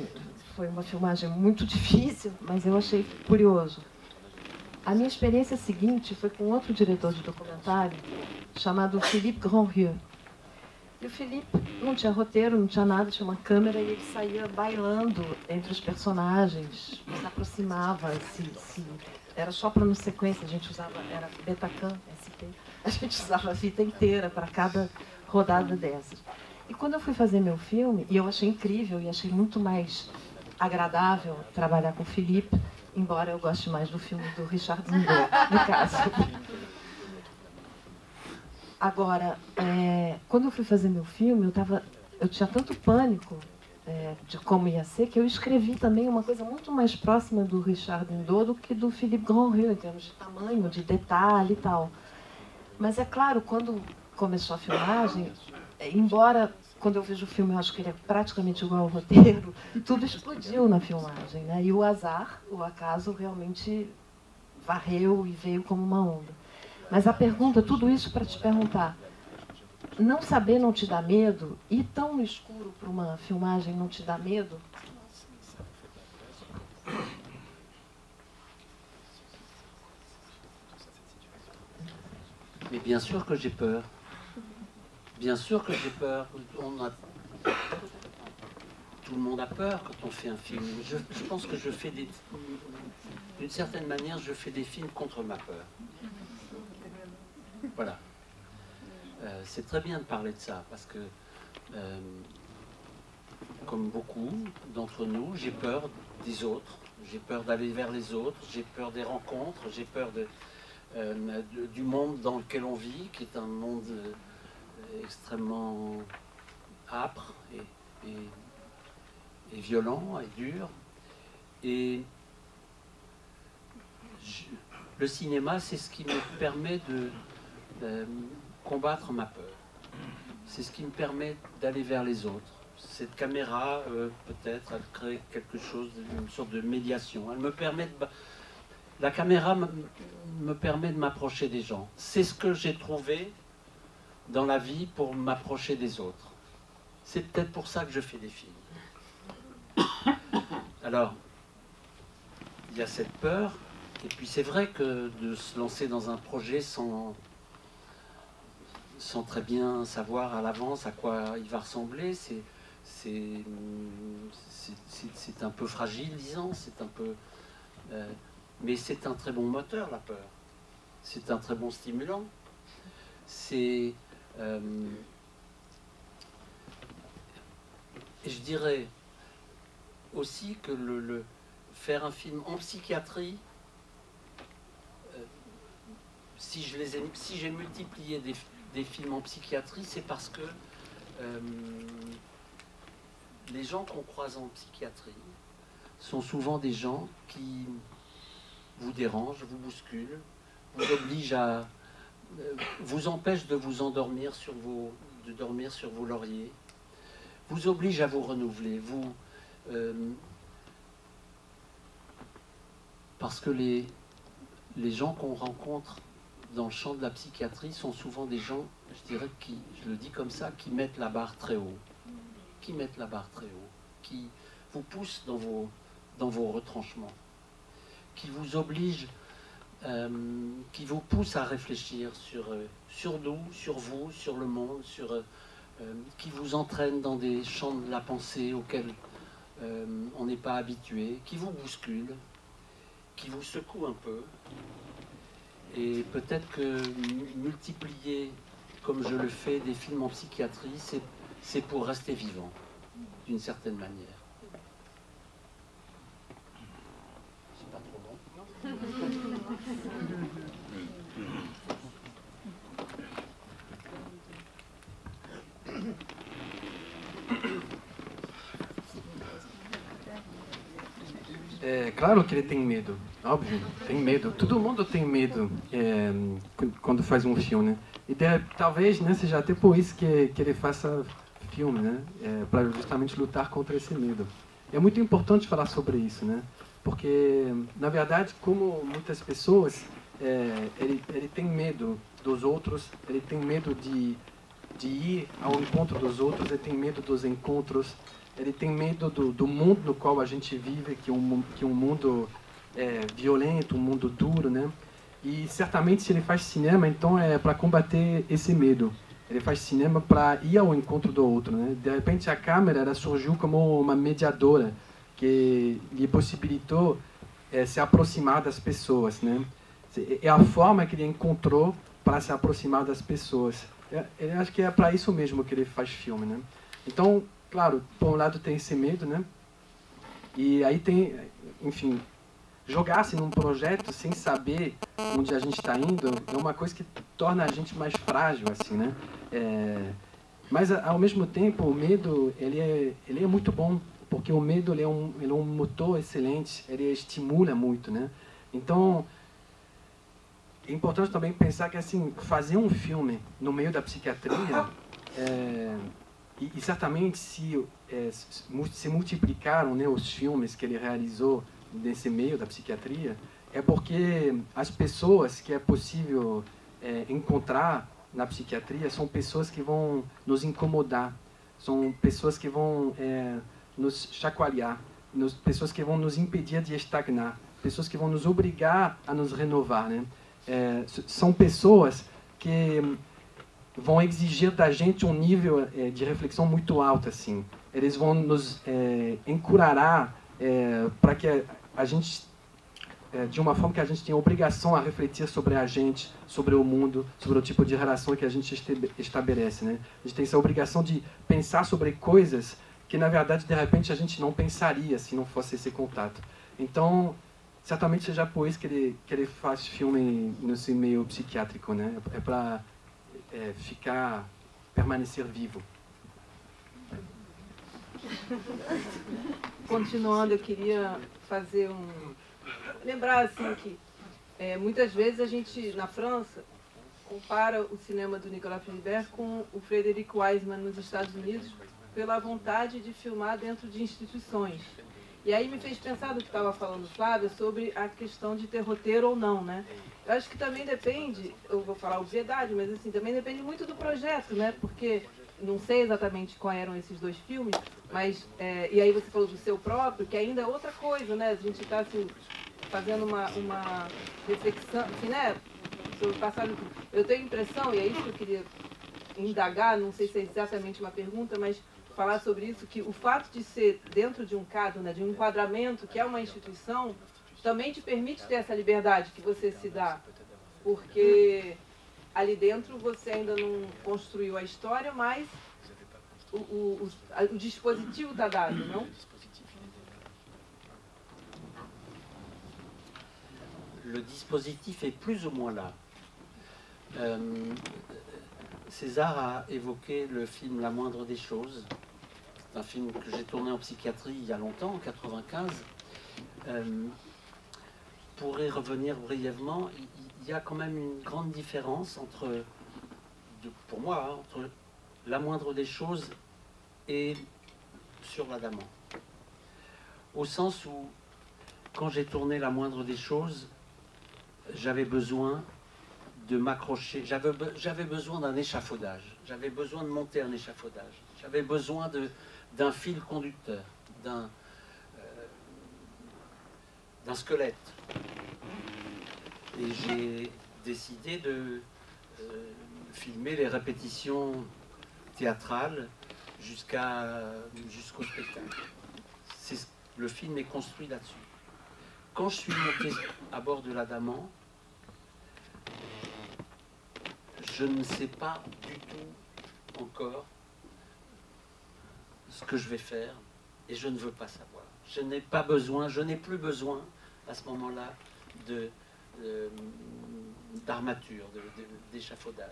foi uma filmagem muito difícil, mas eu achei curioso. A minha experiência seguinte foi com outro diretor de documentário, chamado Philippe Grandrieux. E o Philippe não tinha roteiro, não tinha nada, tinha uma câmera e ele saía bailando entre os personagens, se aproximava, era só plano sequência, a gente usava, era Betacam, SP, a gente usava a fita inteira para cada rodada dessas. E quando eu fui fazer meu filme, e eu achei incrível e achei muito mais agradável trabalhar com o Philippe, embora eu goste mais do filme do Richard Lindau, no caso. Agora, quando eu fui fazer meu filme, eu tinha tanto pânico de como ia ser, que eu escrevi também uma coisa muito mais próxima do Richard Lindau do que do Philippe Grandrieux, em termos de tamanho, de detalhe e tal. Mas é claro, quando começou a filmagem, embora quando eu vejo o filme eu acho que ele é praticamente igual ao roteiro, tudo explodiu na filmagem, né? E o azar, o acaso, realmente varreu e veio como uma onda. Mas a pergunta, tudo isso para te perguntar, não saber não te dá medo? Ir tão no escuro para uma filmagem não te dá medo? Mais bien sûr que j'ai peur. Bien sûr que j'ai peur. Tout le monde a peur quand on fait un film. Je pense que d'une certaine manière, je fais des films contre ma peur. Voilà. C'est très bien de parler de ça, parce que comme beaucoup d'entre nous, j'ai peur des autres, j'ai peur d'aller vers les autres, j'ai peur des rencontres, j'ai peur du monde dans lequel on vit, qui est un monde extrêmement âpre et violent et dur. Et le cinéma, c'est ce qui me permet de combattre ma peur. C'est ce qui me permet d'aller vers les autres. Cette caméra, peut-être, elle crée quelque chose, une sorte de médiation. Elle me permet la caméra me permet de m'approcher des gens. C'est ce que j'ai trouvé dans la vie pour m'approcher des autres. C'est peut-être pour ça que je fais des films. Alors, il y a cette peur, et puis c'est vrai que de se lancer dans un projet sans très bien savoir à l'avance à quoi il va ressembler, c'est un peu fragile, disons, c'est un peu... mais c'est un très bon moteur, la peur. C'est un très bon stimulant. C'est... et je dirais aussi que faire un film en psychiatrie, si j'ai multiplié des films en psychiatrie, c'est parce que les gens qu'on croise en psychiatrie sont souvent des gens qui vous dérangent, vous bousculent, vous obligent à... vous empêchent de vous endormir de dormir sur vos lauriers, vous obligent à vous renouveler, parce que les gens qu'on rencontre dans le champ de la psychiatrie sont souvent des gens, je dirais, je le dis comme ça, qui mettent la barre très haut. Qui mettent la barre très haut. Qui vous poussent dans vos retranchements. Qui vous obligent, qui vous poussent à réfléchir sur nous, sur vous, sur le monde, qui vous entraînent dans des champs de la pensée auxquels on n'est pas habitué, qui vous bousculent, qui vous secouent un peu. Et peut-être que multiplier, comme je le fais, des films en psychiatrie, c'est pour rester vivant, d'une certaine manière. C'est pas trop bon? É claro que ele tem medo, óbvio, tem medo. Todo mundo tem medo quando faz um filme, né? E talvez, né, seja até por isso que ele faça filme, né? Para justamente lutar contra esse medo. É muito importante falar sobre isso, né? Porque, na verdade, como muitas pessoas, ele tem medo dos outros, ele tem medo de ir ao encontro dos outros, ele tem medo dos encontros. Ele tem medo do mundo no qual a gente vive, que é um mundo violento, um mundo duro, né? E certamente se ele faz cinema, então é para combater esse medo. Ele faz cinema para ir ao encontro do outro, né? De repente a câmera ela surgiu como uma mediadora que lhe possibilitou se aproximar das pessoas, né? É a forma que ele encontrou para se aproximar das pessoas. Eu acho que é para isso mesmo que ele faz filme, né? Então, claro, por um lado tem esse medo, né? E aí tem, enfim, jogar-se num projeto sem saber onde a gente está indo é uma coisa que torna a gente mais frágil, assim, né? Mas ao mesmo tempo o medo ele é muito bom, porque o medo ele é um motor excelente, ele estimula muito, né? Então é importante também pensar que assim fazer um filme no meio da psiquiatria e certamente se multiplicaram, né, os filmes que ele realizou nesse meio da psiquiatria, é porque as pessoas que é possível encontrar na psiquiatria são pessoas que vão nos incomodar, são pessoas que vão nos chacoalhar, pessoas que vão nos impedir de estagnar, pessoas que vão nos obrigar a nos renovar, né? São pessoas que vão exigir da gente um nível de reflexão muito alto, assim. Eles vão nos encorajar para que a gente de uma forma que a gente tem a obrigação a refletir sobre a gente, sobre o mundo, sobre o tipo de relação que a gente estabelece, né? A gente tem essa obrigação de pensar sobre coisas que, na verdade, de repente, a gente não pensaria se não fosse esse contato. Então, certamente seja por isso que ele faz filme nesse meio psiquiátrico, né? É para permanecer vivo. Continuando, eu queria fazer lembrar assim que muitas vezes a gente, na França, compara o cinema do Nicolas Philibert com o Frederick Wiseman nos Estados Unidos pela vontade de filmar dentro de instituições. E aí me fez pensar do que estava falando Flávia sobre a questão de ter roteiro ou não, né? Eu acho que também depende, eu vou falar obviedade, mas assim, também depende muito do projeto, né? Porque não sei exatamente quais eram esses dois filmes, mas, e aí você falou do seu próprio, que ainda é outra coisa, né? A gente está assim, fazendo uma reflexão, assim, né? Sobre o passado. Eu tenho a impressão, e é isso que eu queria indagar, não sei se é exatamente uma pergunta, mas falar sobre isso, que o fato de ser dentro de um cadro, né, de um enquadramento, que é uma instituição, também te permite ter essa liberdade que você se dá, porque ali dentro você ainda não construiu a história, mas o dispositivo está dado, não? Le dispositif est plus ou moins là. César a évoqué le film La moindre des choses. C'est un film que j'ai tourné en psychiatrie il y a longtemps, en 95. Pour y revenir brièvement, il y a quand même une grande différence entre, pour moi, hein, entre La moindre des choses et Sur l'Adamant. Au sens où, quand j'ai tourné La moindre des choses, j'avais besoin de m'accrocher, j'avais besoin d'un échafaudage, j'avais besoin de monter un échafaudage, j'avais besoin d'un fil conducteur, d'un squelette. Et j'ai décidé de filmer les répétitions théâtrales jusqu'au spectacle. Le film est construit là-dessus. Quand je suis monté à bord de l'Adamant, je ne sais pas du tout encore ce que je vais faire et je ne veux pas savoir. Je n'ai pas besoin, je n'ai plus besoin à ce moment-là d'armature, d'échafaudage.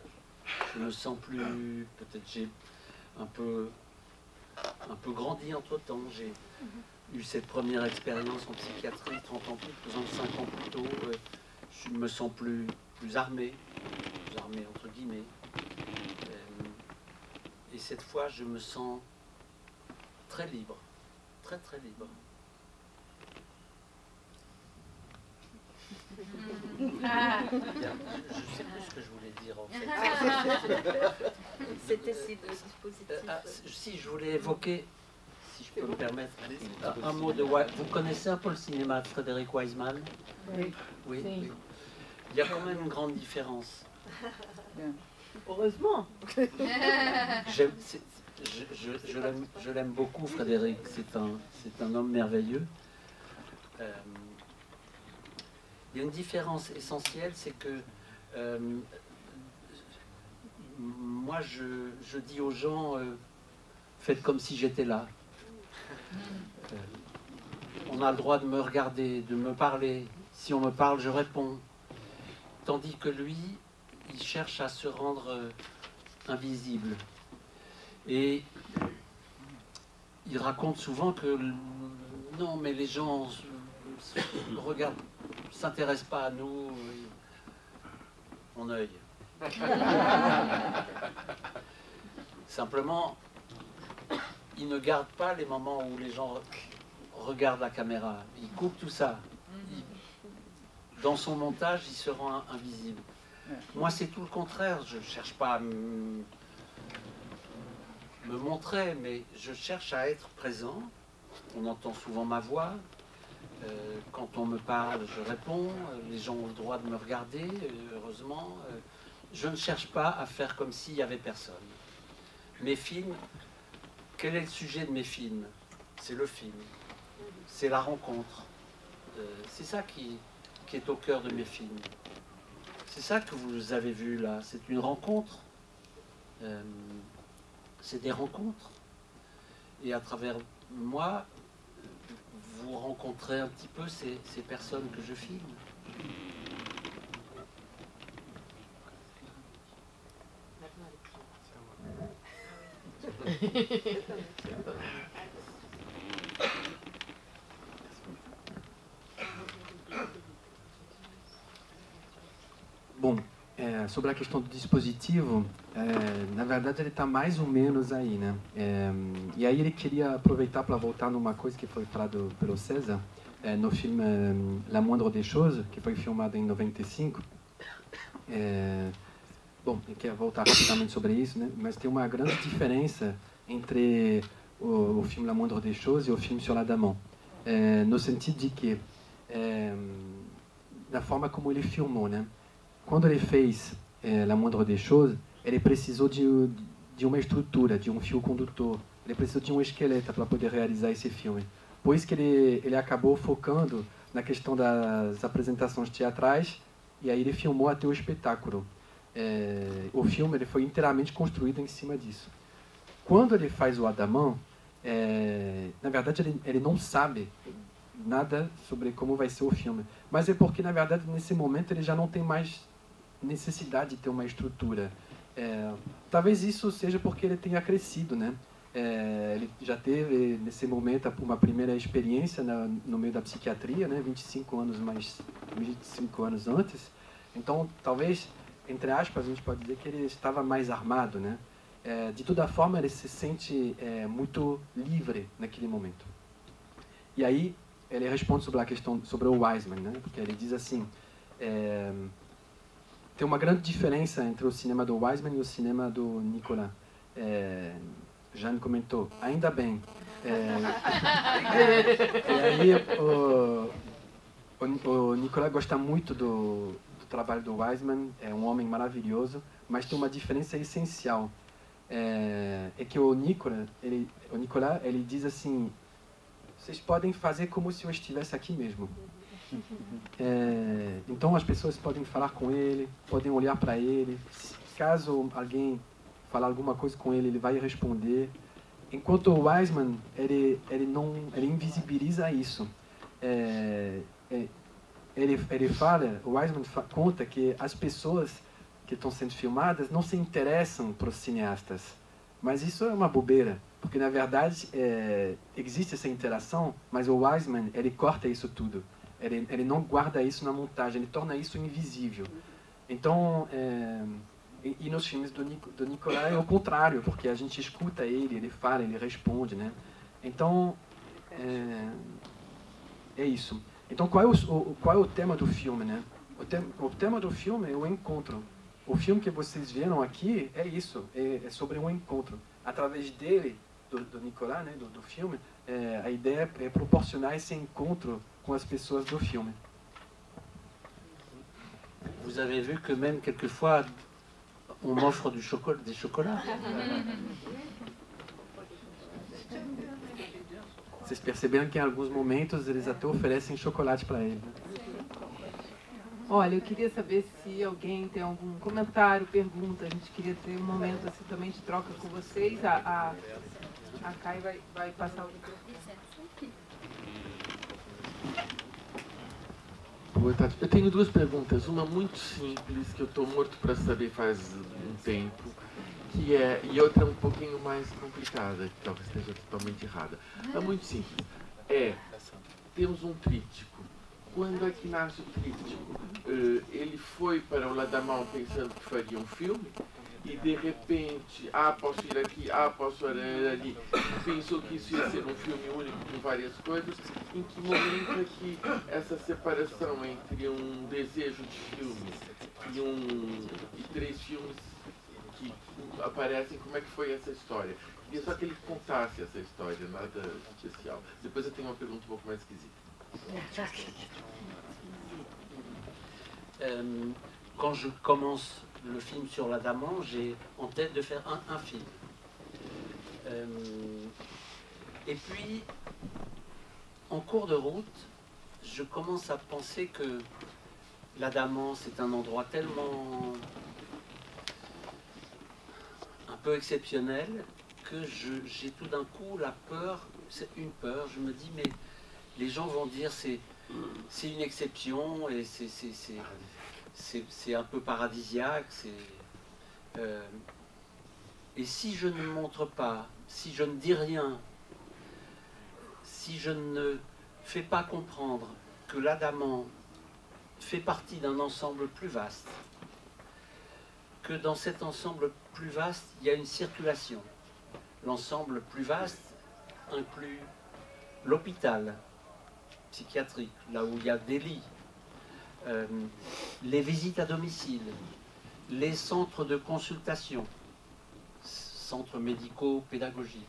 Je me sens plus, peut-être j'ai un peu grandi entre-temps. J'ai eu cette première expérience en psychiatrie 30 ans plus, 25 ans plus tôt. Je me sens plus armé entre guillemets. Et cette fois, je me sens très libre, très très libre. Je ne sais plus ce que je voulais dire en fait. C'était si dispositif. Si je voulais évoquer, si je peux me permettre, un mot de Wiseman. Vous connaissez un peu le cinéma de Frédéric Wiseman? Oui. Oui. Oui. Il y a quand même une grande différence. Heureusement. Je l'aime beaucoup, Frédéric. C'est un homme merveilleux. Il y a une différence essentielle, c'est que moi, je dis aux gens, faites comme si j'étais là. On a le droit de me regarder, de me parler. Si on me parle, je réponds. Tandis que lui, il cherche à se rendre invisible. Et il raconte souvent que non, mais les gens regardent, ne s'intéressent pas à nous, mon œil. Simplement, il ne garde pas les moments où les gens regardent la caméra. Il coupe tout ça. Dans son montage, il se rend invisible. Moi, c'est tout le contraire. Je ne cherche pas à me montrer, mais je cherche à être présent. On entend souvent ma voix. Quand on me parle, je réponds. Les gens ont le droit de me regarder, heureusement. Je ne cherche pas à faire comme s'il n'y avait personne. Mes films, quel est le sujet de mes films? C'est le film. C'est la rencontre. C'est ça qui qui est au cœur de mes films. C'est ça que vous avez vu là, c'est une rencontre. C'est des rencontres. Et à travers moi, vous rencontrez un petit peu ces personnes que je filme. Bom, sobre a questão do dispositivo, na verdade ele está mais ou menos aí, né? E aí ele queria aproveitar para voltar numa coisa que foi falado pelo César, no filme La Moindre des Choses, que foi filmado em 95. Bom, eu quero voltar rapidamente sobre isso, né? Mas tem uma grande diferença entre o filme La Moindre des Choses e o filme Sur la Daman, no sentido de que da forma como ele filmou, né? Quando ele fez La Moindre des Choses, ele precisou de uma estrutura, de um fio condutor. Ele precisou de um esqueleto para poder realizar esse filme. Por isso que ele acabou focando na questão das apresentações teatrais, e aí ele filmou até o espetáculo. O filme ele foi inteiramente construído em cima disso. Quando ele faz o Adamant, na verdade ele não sabe nada sobre como vai ser o filme. Mas é porque, na verdade, nesse momento ele já não tem mais necessidade de ter uma estrutura. Talvez isso seja porque ele tenha crescido, né? Ele já teve, nesse momento, uma primeira experiência no meio da psiquiatria, né? 25 anos antes. Então, talvez, entre aspas, a gente pode dizer que ele estava mais armado, né? De toda forma, ele se sente muito livre naquele momento. E aí, ele responde sobre a questão sobre o Wiseman, né? Porque ele diz assim, tem uma grande diferença entre o cinema do Wiseman e o cinema do Nicolas. Jeanne comentou, ainda bem. E aí o Nicolas gosta muito do trabalho do Wiseman, é um homem maravilhoso, mas tem uma diferença essencial. É que o Nicolas ele diz assim, vocês podem fazer como se eu estivesse aqui mesmo. Então as pessoas podem falar com ele, podem olhar para ele. Caso alguém falar alguma coisa com ele, ele vai responder. Enquanto o Wiseman ele invisibiliza isso. O Wiseman conta que as pessoas que estão sendo filmadas não se interessam para os cineastas. Mas isso é uma bobeira, porque na verdade existe essa interação, mas o Wiseman ele corta isso tudo. Ele não guarda isso na montagem, ele torna isso invisível. Então, e nos filmes do Nicolas é o contrário, porque a gente escuta ele fala, ele responde, né? Então, é isso. Então, qual é o tema do filme, né? O tema do filme é o encontro. O filme que vocês viram aqui é isso, é sobre um encontro. Através dele, do Nicolas, né, do filme, a ideia é proporcionar esse encontro com as pessoas do filme. Vous avez vu que même quelquefois on m'offre des chocolats. Vocês perceberam que em alguns momentos eles até oferecem chocolate para ele, né? Olha, eu queria saber se alguém tem algum comentário, pergunta. A gente queria ter um momento assim também de troca com vocês. A Kai vai passar o microfone. Boa tarde. Eu tenho duas perguntas. Uma muito simples, que eu estou morto para saber faz um tempo, e outra um pouquinho mais complicada, que talvez esteja totalmente errada. É muito simples. Temos um tríptico. Quando é que nasce o tríptico? Ele foi para o Ladamant pensando que faria um filme, e de repente, posso ir aqui, posso ir ali, pensou que isso ia ser um filme único com várias coisas. Em que momento é que essa separação entre um desejo de filme e três filmes que aparecem, como é que foi essa história? Queria só que ele contasse essa história, nada especial. Depois eu tenho uma pergunta um pouco mais esquisita. Quand je commence le film sur la Daman, j'ai en tête de faire un film. Et puis, en cours de route, je commence à penser que l'Adaman, c'est un endroit tellement un peu exceptionnel que j'ai tout d'un coup la peur, c'est une peur, je me dis mais les gens vont dire c'est une exception et c'est un peu paradisiaque, et si je ne montre pas, si je ne dis rien, si je ne fais pas comprendre que l'Adaman fait partie d'un ensemble plus vaste, que dans cet ensemble plus vaste, il y a une circulation. L'ensemble plus vaste inclut l'hôpital psychiatrique, là où il y a des lits, les visites à domicile, les centres de consultation, centres médicaux, pédagogiques,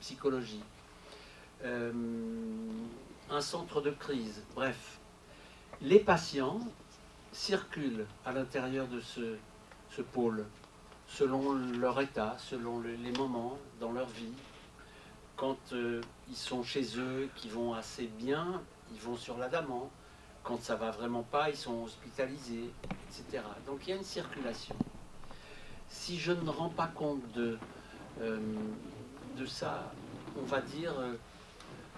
psychologie, un centre de crise, bref. Les patients circulent à l'intérieur de ce pôle, selon leur état, selon les moments dans leur vie. Quand ils sont chez eux, qui vont assez bien, ils vont sur l'Adaman. Quand ça va vraiment pas, ils sont hospitalisés, etc. Donc il y a une circulation. Si je ne rends pas compte de ça, on va dire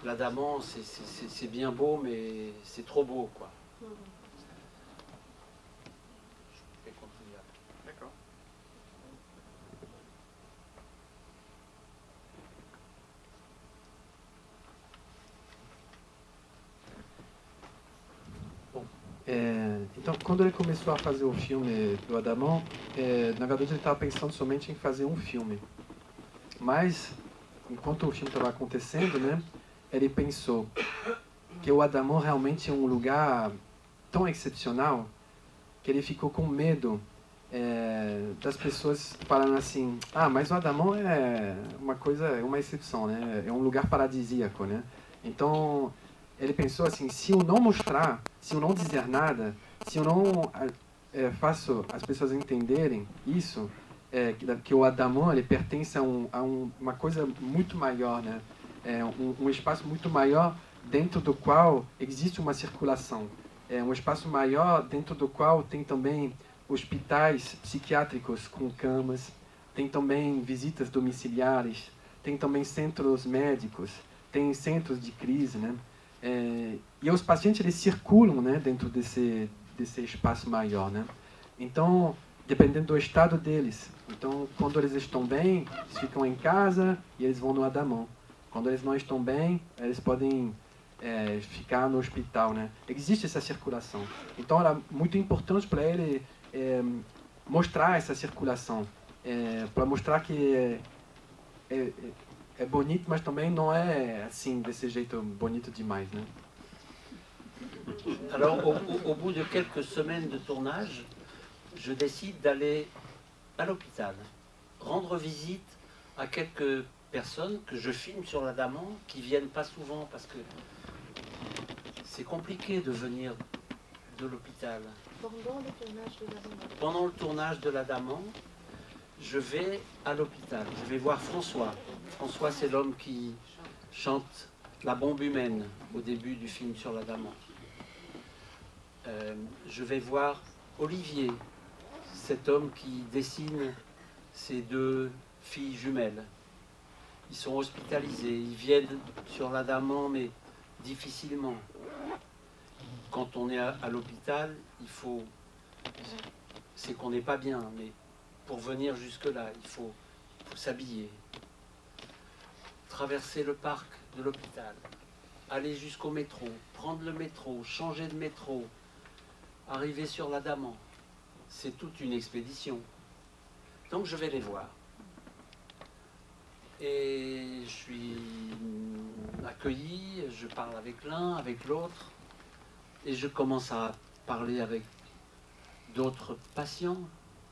l'Adaman, c'est bien beau, mais c'est trop beau, quoi. Je vais continuer. D'accord. Então, quando ele começou a fazer o filme do Adaman, na verdade ele estava pensando somente em fazer um filme. Mas, enquanto o filme estava acontecendo, né, ele pensou que o Adaman realmente é um lugar tão excepcional que ele ficou com medo das pessoas falando assim, mas o Adaman é uma exceção, né? É um lugar paradisíaco, né? Então ele pensou assim, se eu não mostrar, se eu não dizer nada, se eu não faço as pessoas entenderem isso, que o Adaman ele pertence a uma coisa muito maior, né? Um espaço muito maior dentro do qual existe uma circulação. Um espaço maior dentro do qual tem também hospitais psiquiátricos com camas, tem também visitas domiciliares, tem também centros médicos, tem centros de crise, né? E os pacientes eles circulam, né, dentro desse espaço maior, né? Então, dependendo do estado deles. Então, quando eles estão bem, eles ficam em casa e eles vão no Adaman. Quando eles não estão bem, eles podem ficar no hospital, né? Existe essa circulação. Então, era muito importante para ele mostrar essa circulação, para mostrar que é bonito, mas também não é assim desse jeito bonito demais, né? Alors, au bout de quelques semaines de tournage, je décide d'aller à l'hôpital, rendre visite à quelques personnes que je filme sur l'Adaman, qui viennent pas souvent parce que c'est compliqué de venir de l'hôpital. Pendant le tournage de l'Adaman, je vais à l'hôpital. Je vais voir François. François, c'est l'homme qui chante La bombe humaine au début du film sur l'Adaman. Je vais voir Olivier, cet homme qui dessine ses deux filles jumelles. Ils sont hospitalisés, ils viennent sur l'Adaman, mais difficilement. Quand on est à l'hôpital, c'est qu'on n'est pas bien, mais pour venir jusque-là, il faut s'habiller, traverser le parc de l'hôpital, aller jusqu'au métro, prendre le métro, changer de métro, arriver sur l'Adaman. C'est toute une expédition. Donc je vais les voir. Et je suis accueilli, je parle avec l'un, avec l'autre, et je commence à parler avec d'autres patients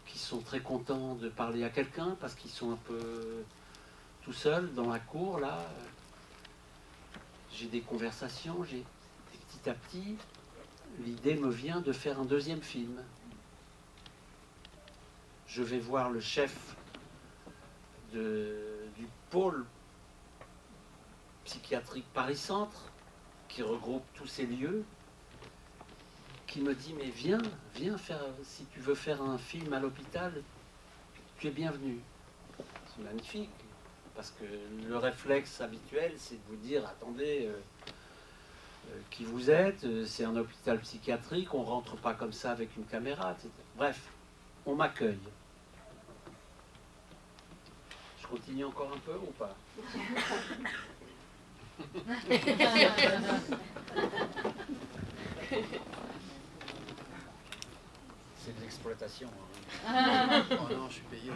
qui sont très contents de parler à quelqu'un parce qu'ils sont un peu tout seuls dans la cour, là. J'ai des conversations, et petit à petit, l'idée me vient de faire un deuxième film. Je vais voir le chef du pôle psychiatrique Paris-Centre, qui regroupe tous ces lieux, qui me dit, mais viens faire, si tu veux faire un film à l'hôpital, tu es bienvenu. C'est magnifique, parce que le réflexe habituel, c'est de vous dire, attendez, qui vous êtes, c'est un hôpital psychiatrique, on rentre pas comme ça avec une caméra, etc. Bref, on m'accueille. Je continue encore un peu ou pas? C'est de l'exploitation. Hein. Oh non, je suis payé.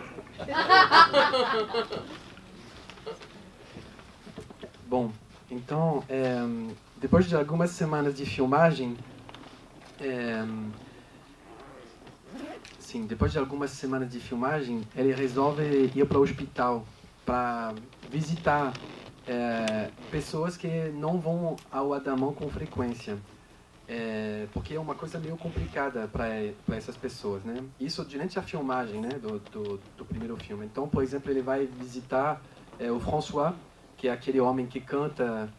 Bom, então, depois de algumas semanas de filmagem, depois de algumas semanas de filmagem, ele resolve ir para o hospital para visitar pessoas que não vão ao Adamão com frequência. Porque é uma coisa meio complicada para essas pessoas, né? Isso durante a filmagem, né, do primeiro filme. Então, por exemplo, ele vai visitar o François, que é aquele homem que canta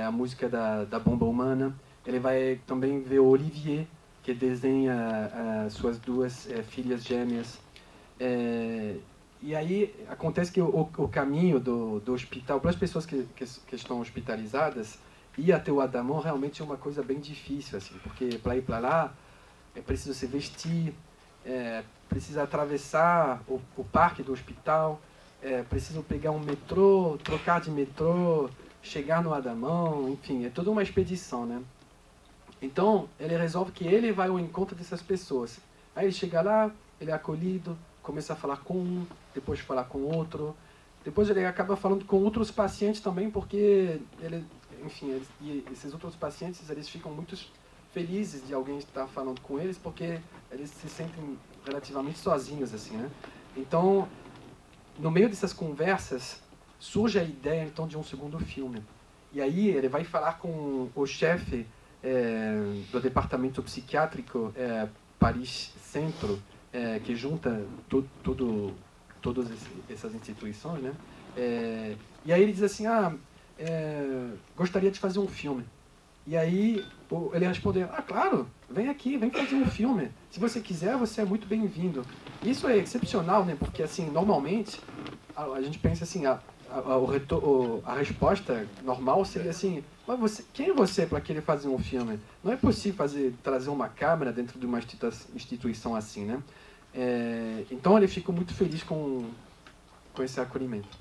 a música da bomba humana. Ele vai também ver o Olivier, que desenha suas duas filhas gêmeas. E aí acontece que o caminho do hospital, para as pessoas que estão hospitalizadas, ir até o Adamão realmente é uma coisa bem difícil, assim, porque para ir para lá é preciso se vestir, precisa atravessar o parque do hospital, preciso pegar um metrô, trocar de metrô, chegar no Adamão, enfim, é toda uma expedição, né? Então, ele resolve que ele vai ao encontro dessas pessoas. Aí ele chega lá, ele é acolhido, começa a falar com um, depois falar com outro, depois ele acaba falando com outros pacientes também, porque esses outros pacientes, eles ficam muito felizes de alguém estar falando com eles, porque eles se sentem relativamente sozinhos, assim, né? Então, no meio dessas conversas, surge a ideia, então, de um segundo filme. E aí ele vai falar com o chefe do departamento psiquiátrico Paris Centro, que junta todas essas instituições, né? E aí ele diz assim, gostaria de fazer um filme. E aí ele respondeu, claro, vem aqui, vem fazer um filme. Se você quiser, você é muito bem-vindo. Isso é excepcional, né? Porque, assim, normalmente, a gente pensa assim, a resposta normal seria assim, mas quem é você para querer fazer um filme? Não é possível trazer uma câmera dentro de uma instituição assim, né? Então ele ficou muito feliz com esse acolhimento.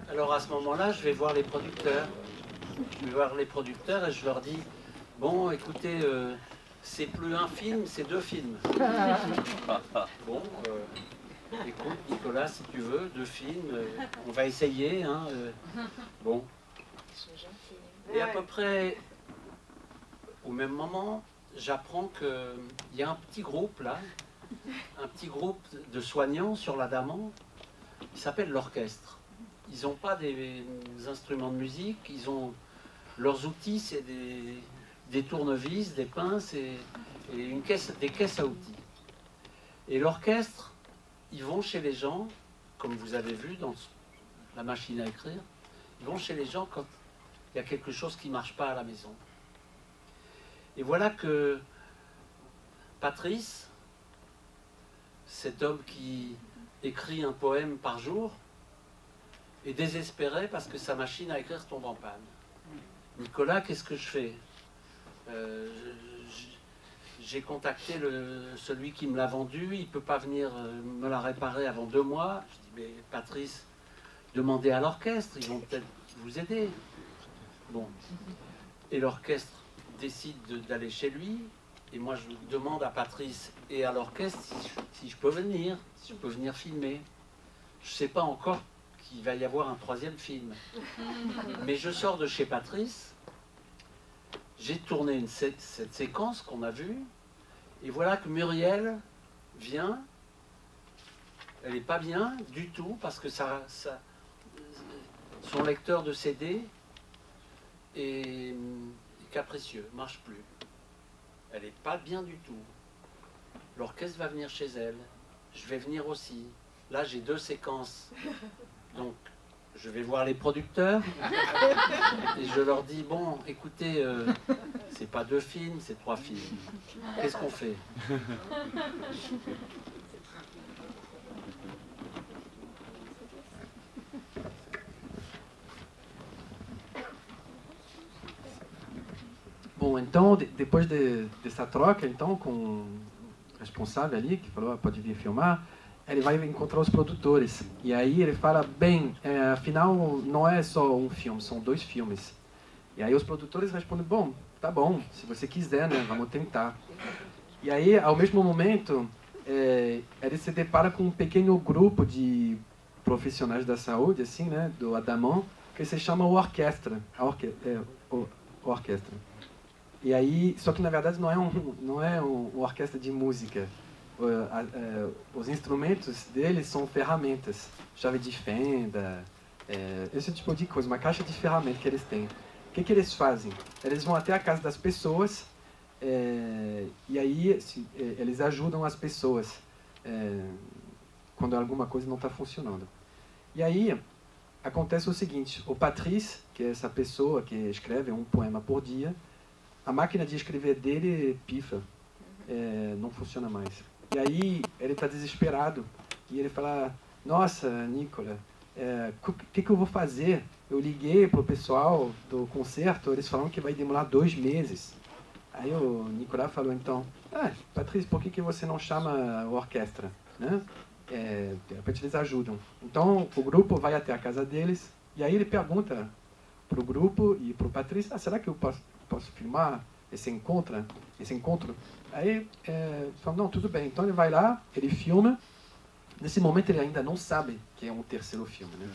Alors à ce moment-là, je vais voir les producteurs. Et je leur dis, bon, écoutez, c'est plus un film, c'est 2 films. Bon, écoute, Nicolas, si tu veux, 2 films, on va essayer. Hein, bon. Et à peu près au même moment, j'apprends qu'il y a un petit groupe là, un petit groupe de soignants sur l'Adamant, qui s'appelle l'orchestre. Ils n'ont pas des instruments de musique, ils ont leurs outils, c'est des tournevis, des pinces et des caisses à outils. Et l'orchestre, ils vont chez les gens, comme vous avez vu dans la machine à écrire, ils vont chez les gens quand il y a quelque chose qui ne marche pas à la maison. Et voilà que Patrice, cet homme qui écrit un poème par jour, est désespéré parce que sa machine à écrire tombe en panne. Nicolas, qu'est-ce que je fais? J'ai contacté celui qui me l'a vendu, il ne peut pas venir me la réparer avant 2 mois. Je dis, mais Patrice, demandez à l'orchestre, ils vont peut-être vous aider. Bon. Et l'orchestre décide d'aller chez lui, et moi je demande à Patrice et à l'orchestre si je peux venir, si je peux venir filmer. Je ne sais pas encore qu'il va y avoir un 3e film. Mais je sors de chez Patrice, j'ai tourné cette séquence qu'on a vue, et voilà que Muriel vient, elle n'est pas bien du tout, parce que son lecteur de CD est capricieux, ne marche plus. Elle n'est pas bien du tout. L'orchestre va venir chez elle, je vais venir aussi. Là j'ai 2 séquences. Donc je vais voir les producteurs et je leur dis, bon, écoutez, c'est pas 2 films, c'est 3 films. Qu'est-ce qu'on fait? Bom, então, depois dessa troca, então, com o responsável ali, que falou, pode vir filmar, ele vai encontrar os produtores. E aí ele fala, bem, afinal, não é só um filme, são 2 filmes. E aí os produtores respondem, bom, tá bom, se você quiser, né, vamos tentar. E aí, ao mesmo momento, ele se depara com um pequeno grupo de profissionais da saúde, assim, né, do Adamant, que se chama o Orquestra. Orquestra. E aí, só que na verdade não é uma orquestra de música. Os instrumentos deles são ferramentas, chave de fenda, esse tipo de coisa, uma caixa de ferramentas que eles têm. O que eles fazem? Eles vão até a casa das pessoas e aí eles ajudam as pessoas quando alguma coisa não está funcionando. E aí acontece o seguinte, o Patrice, que é essa pessoa que escreve um poema por dia, a máquina de escrever dele pifa, não funciona mais. E aí ele está desesperado e ele fala, nossa, Nicola, o que eu vou fazer? Eu liguei para o pessoal do concerto, eles falaram que vai demorar 2 meses. Aí o Nicolas falou então, Patrícia, por que você não chama a orquestra? Né? De repente eles ajudam. Então o grupo vai até a casa deles e aí ele pergunta para o grupo e para o Patrícia, será que eu posso filmar esse encontro? Aí fala, não, tudo bem. Então ele vai lá, ele filma. Nesse momento ele ainda não sabe que é um terceiro filme, né?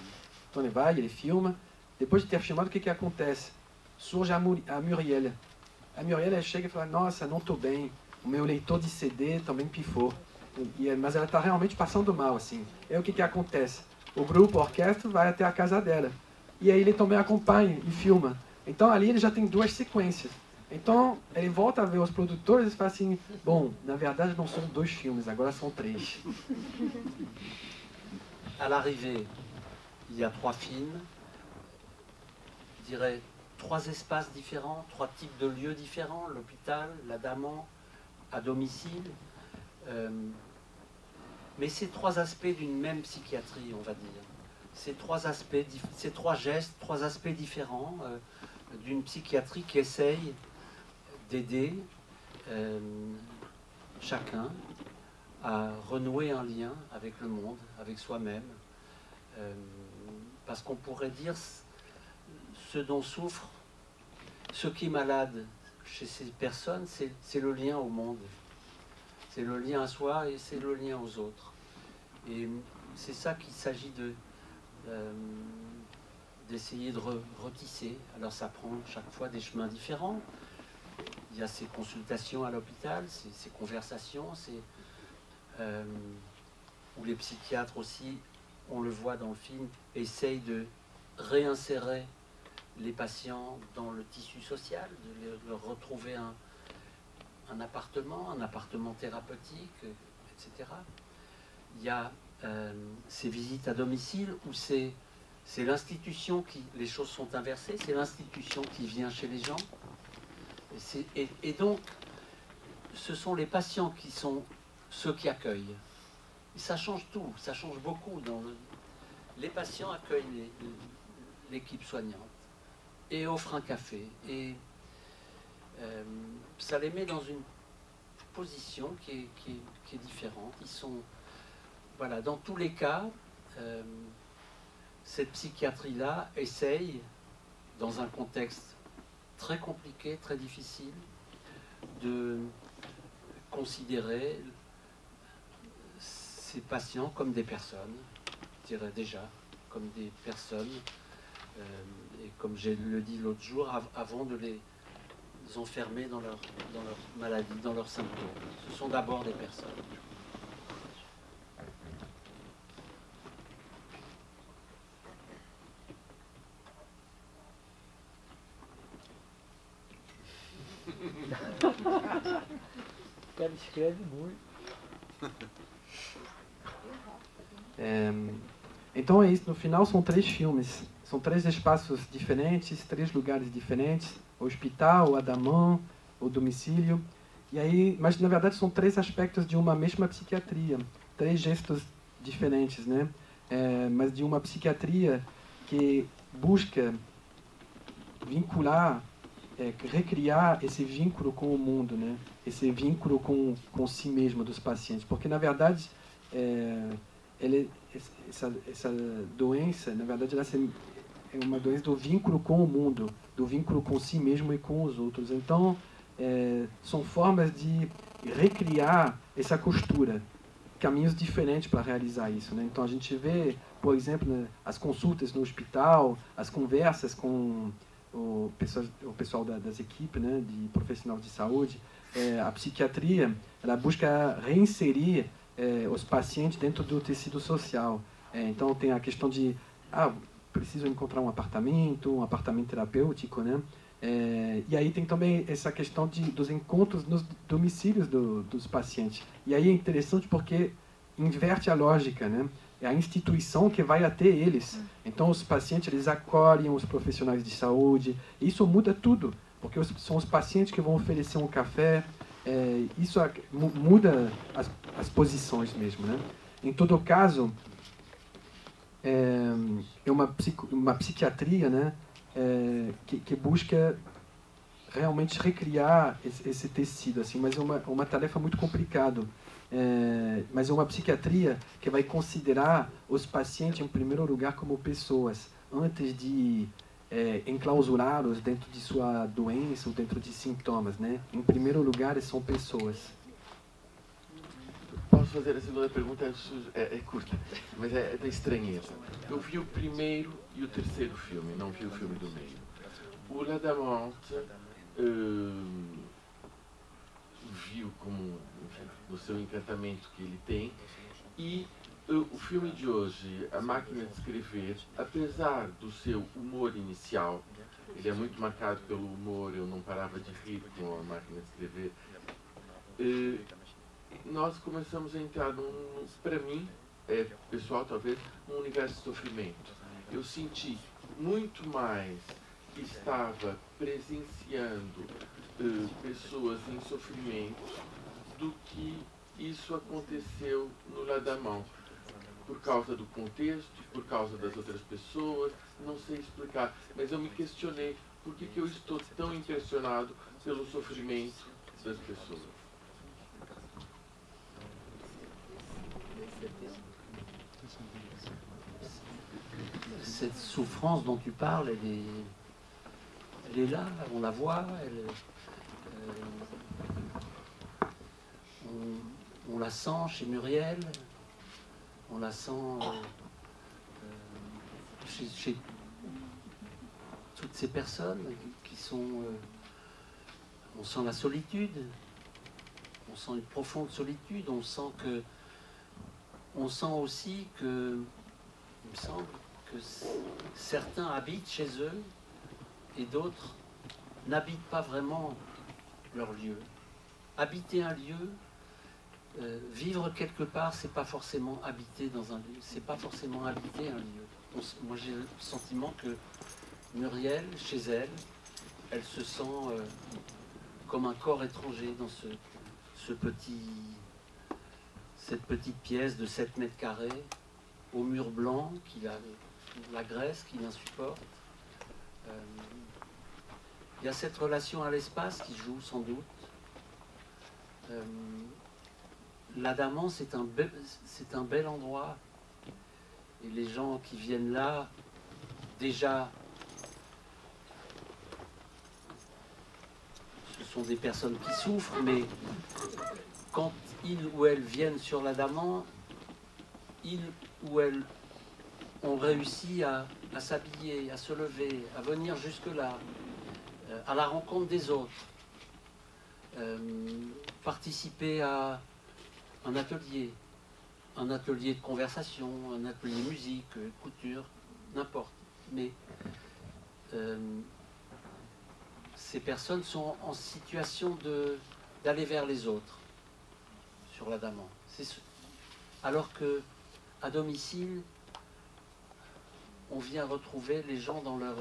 Então ele vai, ele filma. Depois de ter filmado, o que acontece? Surge a Muriel. A Muriel chega e fala, nossa, não estou bem. O meu leitor de CD também pifou. Mas ela está realmente passando mal, assim. Aí o que acontece? O grupo, a orquestra, vai até a casa dela. E aí ele também acompanha e filma. Então ali ele já tem 2 sequências. Então ele volta a ver os produtores e fala assim, bom, na verdade não são 2 filmes, agora são 3. À l'arrivée, il y a 3 films, je dirais 3 espaces différents, 3 types de lieux différents, l'hôpital, l'Adamant, à domicile. Mais c'est 3 aspects d'une même psychiatrie, on va dire. C'est 3 aspects, c'est 3 gestes, 3 aspects différents d'une psychiatrie qui essaye d'aider chacun à renouer un lien avec le monde, avec soi-même. Parce qu'on pourrait dire ce dont souffrent, ce qui est malade chez ces personnes, c'est le lien au monde. C'est le lien à soi et c'est le lien aux autres. Et c'est ça qu'il s'agit d'essayer de retisser. Alors ça prend chaque fois des chemins différents. Il y a ces consultations à l'hôpital, ces conversations, où les psychiatres aussi, on le voit dans le film, essayent de réinsérer les patients dans le tissu social, de leur retrouver un appartement thérapeutique, etc. Il y a ces visites à domicile où c'est l'institution qui, les choses sont inversées, c'est l'institution qui vient chez les gens. Et donc, ce sont les patients qui sont ceux qui accueillent. Et ça change tout, ça change beaucoup. Les patients accueillent l'équipe soignante et offrent un café. Et ça les met dans une position qui est différente. Ils sont, voilà, dans tous les cas, cette psychiatrie-là essaye, dans un contexte très compliqué, très difficile, de considérer ces patients comme des personnes, je dirais déjà, comme des personnes, et comme je le dis l'autre jour, avant de les enfermer dans leur maladie, dans leurs symptômes. Ce sont d'abord des personnes. Ela escreve muito. Então é isso, no final são 3 filmes. São 3 espaços diferentes, 3 lugares diferentes. O hospital, o Adamant, o domicílio. E aí, mas na verdade são 3 aspectos de uma mesma psiquiatria. 3 gestos diferentes, né? Mas de uma psiquiatria que busca vincular, recriar esse vínculo com o mundo, né? Esse vínculo com si mesmo dos pacientes. Porque, na verdade, essa doença, na verdade, ela é uma doença do vínculo com o mundo, do vínculo com si mesmo e com os outros. Então, são formas de recriar essa costura, caminhos diferentes para realizar isso, né? Então, a gente vê, por exemplo, né, as consultas no hospital, as conversas com o pessoal das equipes, né, de profissionais de saúde. A psiquiatria, ela busca reinserir os pacientes dentro do tecido social. Então, tem a questão de, preciso encontrar um apartamento terapêutico, né? E aí tem também essa questão dos encontros nos domicílios dos pacientes. E aí é interessante porque inverte a lógica, né? É a instituição que vai até eles. Então, os pacientes, eles acolhem os profissionais de saúde. E isso muda tudo, porque são os pacientes que vão oferecer um café. Isso muda as posições mesmo, né? Em todo caso, é uma psiquiatria, né? Que busca realmente recriar esse tecido, assim, mas é uma tarefa muito complicada. Mas é uma psiquiatria que vai considerar os pacientes, em primeiro lugar, como pessoas, antes de enclausurá-los dentro de sua doença ou dentro de sintomas, né? Em primeiro lugar, são pessoas. Posso fazer a segunda pergunta? É curta, mas é da estranheza. Eu vi o primeiro e o terceiro filme, não vi o filme do meio. O L'Adamant viu como, enfim, no seu encantamento que ele tem, e o filme de hoje, A Máquina de Escrever, apesar do seu humor inicial, ele é muito marcado pelo humor, eu não parava de rir com A Máquina de Escrever, nós começamos a entrar para mim, pessoal talvez, num universo de sofrimento. Eu senti muito mais que estava presenciando pessoas em sofrimento do que isso aconteceu no L'Adamant. Por causa do contexto, por causa das outras pessoas, não sei explicar, mas eu me questionei por que eu estou tão impressionado pelo sofrimento das pessoas. Cette souffrance dont tu parles, elle est là, on la voit, on la sent chez Muriel, on la sent chez toutes ces personnes qui sont... on sent la solitude, on sent une profonde solitude, on sent aussi que, il me semble, que certains habitent chez eux et d'autres n'habitent pas vraiment leur lieu. Habiter un lieu, vivre quelque part, c'est pas forcément habiter dans un lieu, c'est pas forcément habiter un lieu. Moi j'ai le sentiment que Muriel, chez elle, elle se sent comme un corps étranger dans cette petite pièce de 7 mètres carrés, au mur blanc, qui a la graisse qui l'insupporte. Il y a cette relation à l'espace qui joue sans doute. L'Adamant, c'est un bel endroit. Et les gens qui viennent là, déjà, ce sont des personnes qui souffrent, mais quand ils ou elles viennent sur l'Adamant, ils ou elles ont réussi à s'habiller, à se lever, à venir jusque-là, à la rencontre des autres, participer à un atelier de conversation, un atelier musique, couture, n'importe. Mais ces personnes sont en situation d'aller vers les autres sur l'Adamant. Alors que à domicile, on vient retrouver les gens dans leur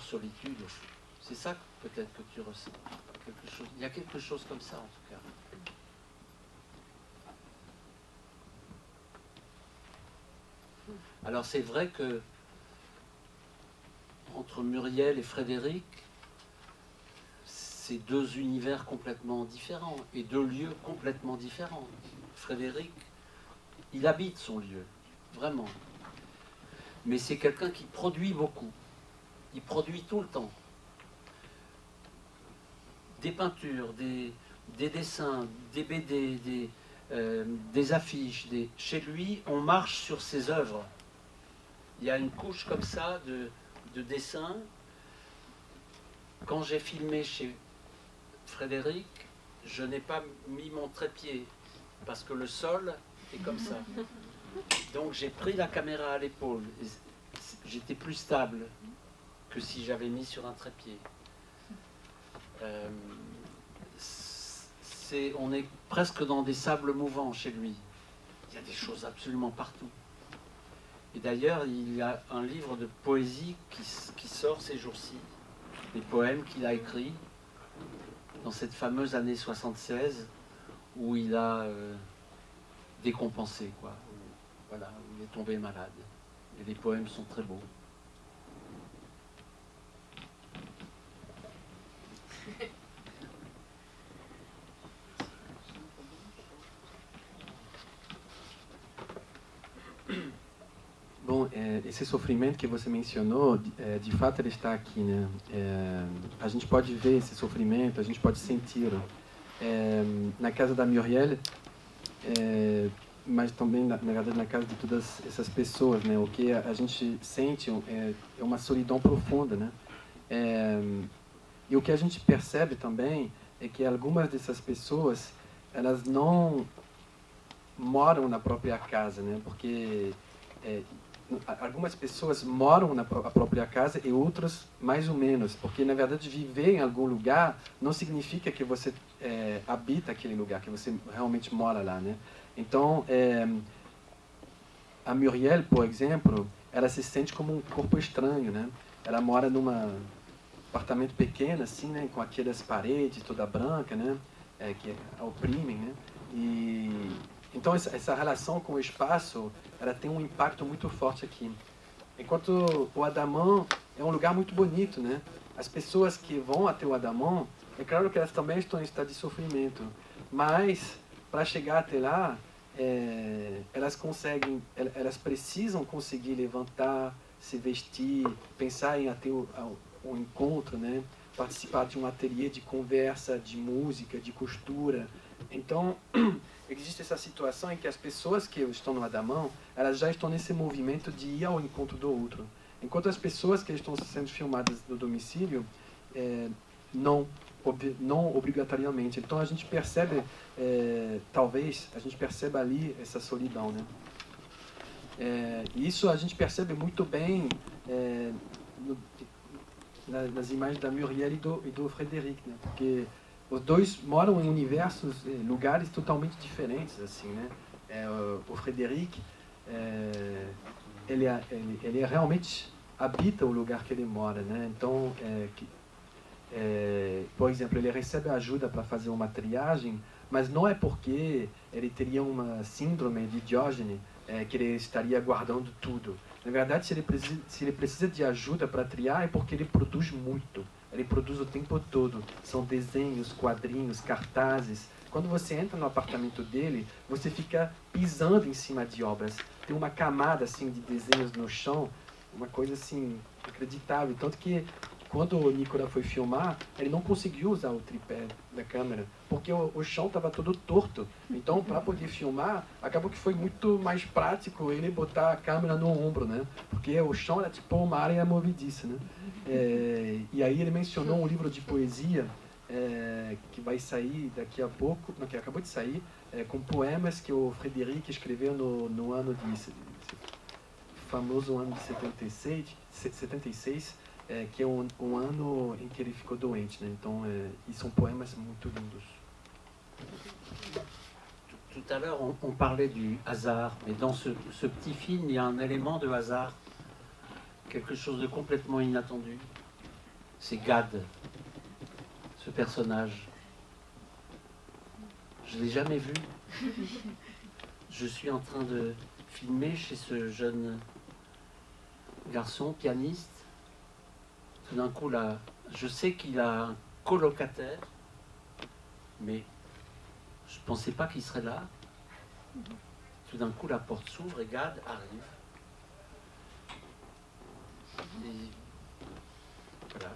solitude. C'est ça peut-être que tu ressens. Il y a quelque chose comme ça en tout cas. Alors c'est vrai que entre Muriel et Frédéric, c'est deux univers complètement différents et deux lieux complètement différents. Frédéric, il habite son lieu, vraiment. Mais c'est quelqu'un qui produit beaucoup. Il produit tout le temps. Des peintures, des dessins, des BD, des affiches. Chez lui, on marche sur ses œuvres. Il y a une couche comme ça de dessins. Quand j'ai filmé chez Frédéric, je n'ai pas mis mon trépied parce que le sol est comme ça. Donc j'ai pris la caméra à l'épaule. J'étais plus stable que si j'avais mis sur un trépied. On est presque dans des sables mouvants chez lui. Il y a des choses absolument partout. Et d'ailleurs, il y a un livre de poésie qui sort ces jours-ci, des poèmes qu'il a écrits dans cette fameuse année 76 où il a décompensé, quoi. Voilà, où il est tombé malade. Et les poèmes sont très beaux. Bom, esse sofrimento que você mencionou, de fato ele está aqui, né? A gente pode ver esse sofrimento, a gente pode sentir. Na casa da Muriel, mas também, na verdade, na casa de todas essas pessoas, né? O que a gente sente é uma solidão profunda, né? E o que a gente percebe também é que algumas dessas pessoas, elas não moram na própria casa, né? Porque algumas pessoas moram na própria casa e outras mais ou menos, porque na verdade viver em algum lugar não significa que você habita aquele lugar, que você realmente mora lá, né? Então, a Muriel, por exemplo, ela se sente como um corpo estranho, né? Ela mora num apartamento pequeno, assim, né? Com aquelas paredes toda branca, né? Que oprimem, né? E então essa relação com o espaço, ela tem um impacto muito forte aqui. Enquanto o Adamant é um lugar muito bonito, né? As pessoas que vão até o Adamant, é claro que elas também estão em estado de sofrimento, mas para chegar até lá, elas precisam conseguir levantar, se vestir, pensar em até o encontro, né? Participar de um ateliê de conversa, de música, de costura. Então, existe essa situação em que as pessoas que estão no Adamant, elas já estão nesse movimento de ir ao encontro do outro. Enquanto as pessoas que estão sendo filmadas no domicílio, não obrigatoriamente. Então a gente percebe, talvez, a gente perceba ali essa solidão, né? Isso a gente percebe muito bem nas imagens da Muriel e do Frédéric, né? Porque os dois moram em universos, lugares totalmente diferentes, assim, né? O Frédéric, ele realmente habita o lugar que ele mora, né? Então, por exemplo, ele recebe ajuda para fazer uma triagem, mas não é porque ele teria uma síndrome de Diógenes que ele estaria guardando tudo. Na verdade, se ele precisa de ajuda para triar, é porque ele produz muito. Ele produz o tempo todo. São desenhos, quadrinhos, cartazes. Quando você entra no apartamento dele, você fica pisando em cima de obras. Tem uma camada assim de desenhos no chão, uma coisa assim inacreditável. Tanto que quando o Nicolas foi filmar, ele não conseguiu usar o tripé da câmera, porque o chão estava todo torto. Então, para poder filmar, acabou que foi muito mais prático ele botar a câmera no ombro, né? Porque o chão era tipo uma área movediça, né? E aí ele mencionou um livro de poesia que vai sair daqui a pouco, não, que acabou de sair, com poemas que o Frédéric escreveu no ano de famoso ano de 76, que é um ano em que ele ficou doente, né? Então, e são poemas muito lindos. tout à l'heure, on parlait du hasard, mais dans ce petit film, il y a un élément de hasard, quelque chose de complètement inattendu. C'est Gad, ce personnage. Je ne l'ai jamais vu. Je suis en train de filmer chez ce jeune garçon, pianiste. Tout d'un coup, là, je sais qu'il a un colocataire, mais je ne pensais pas qu'il serait là. Tout d'un coup, la porte s'ouvre et Gad arrive. Et voilà.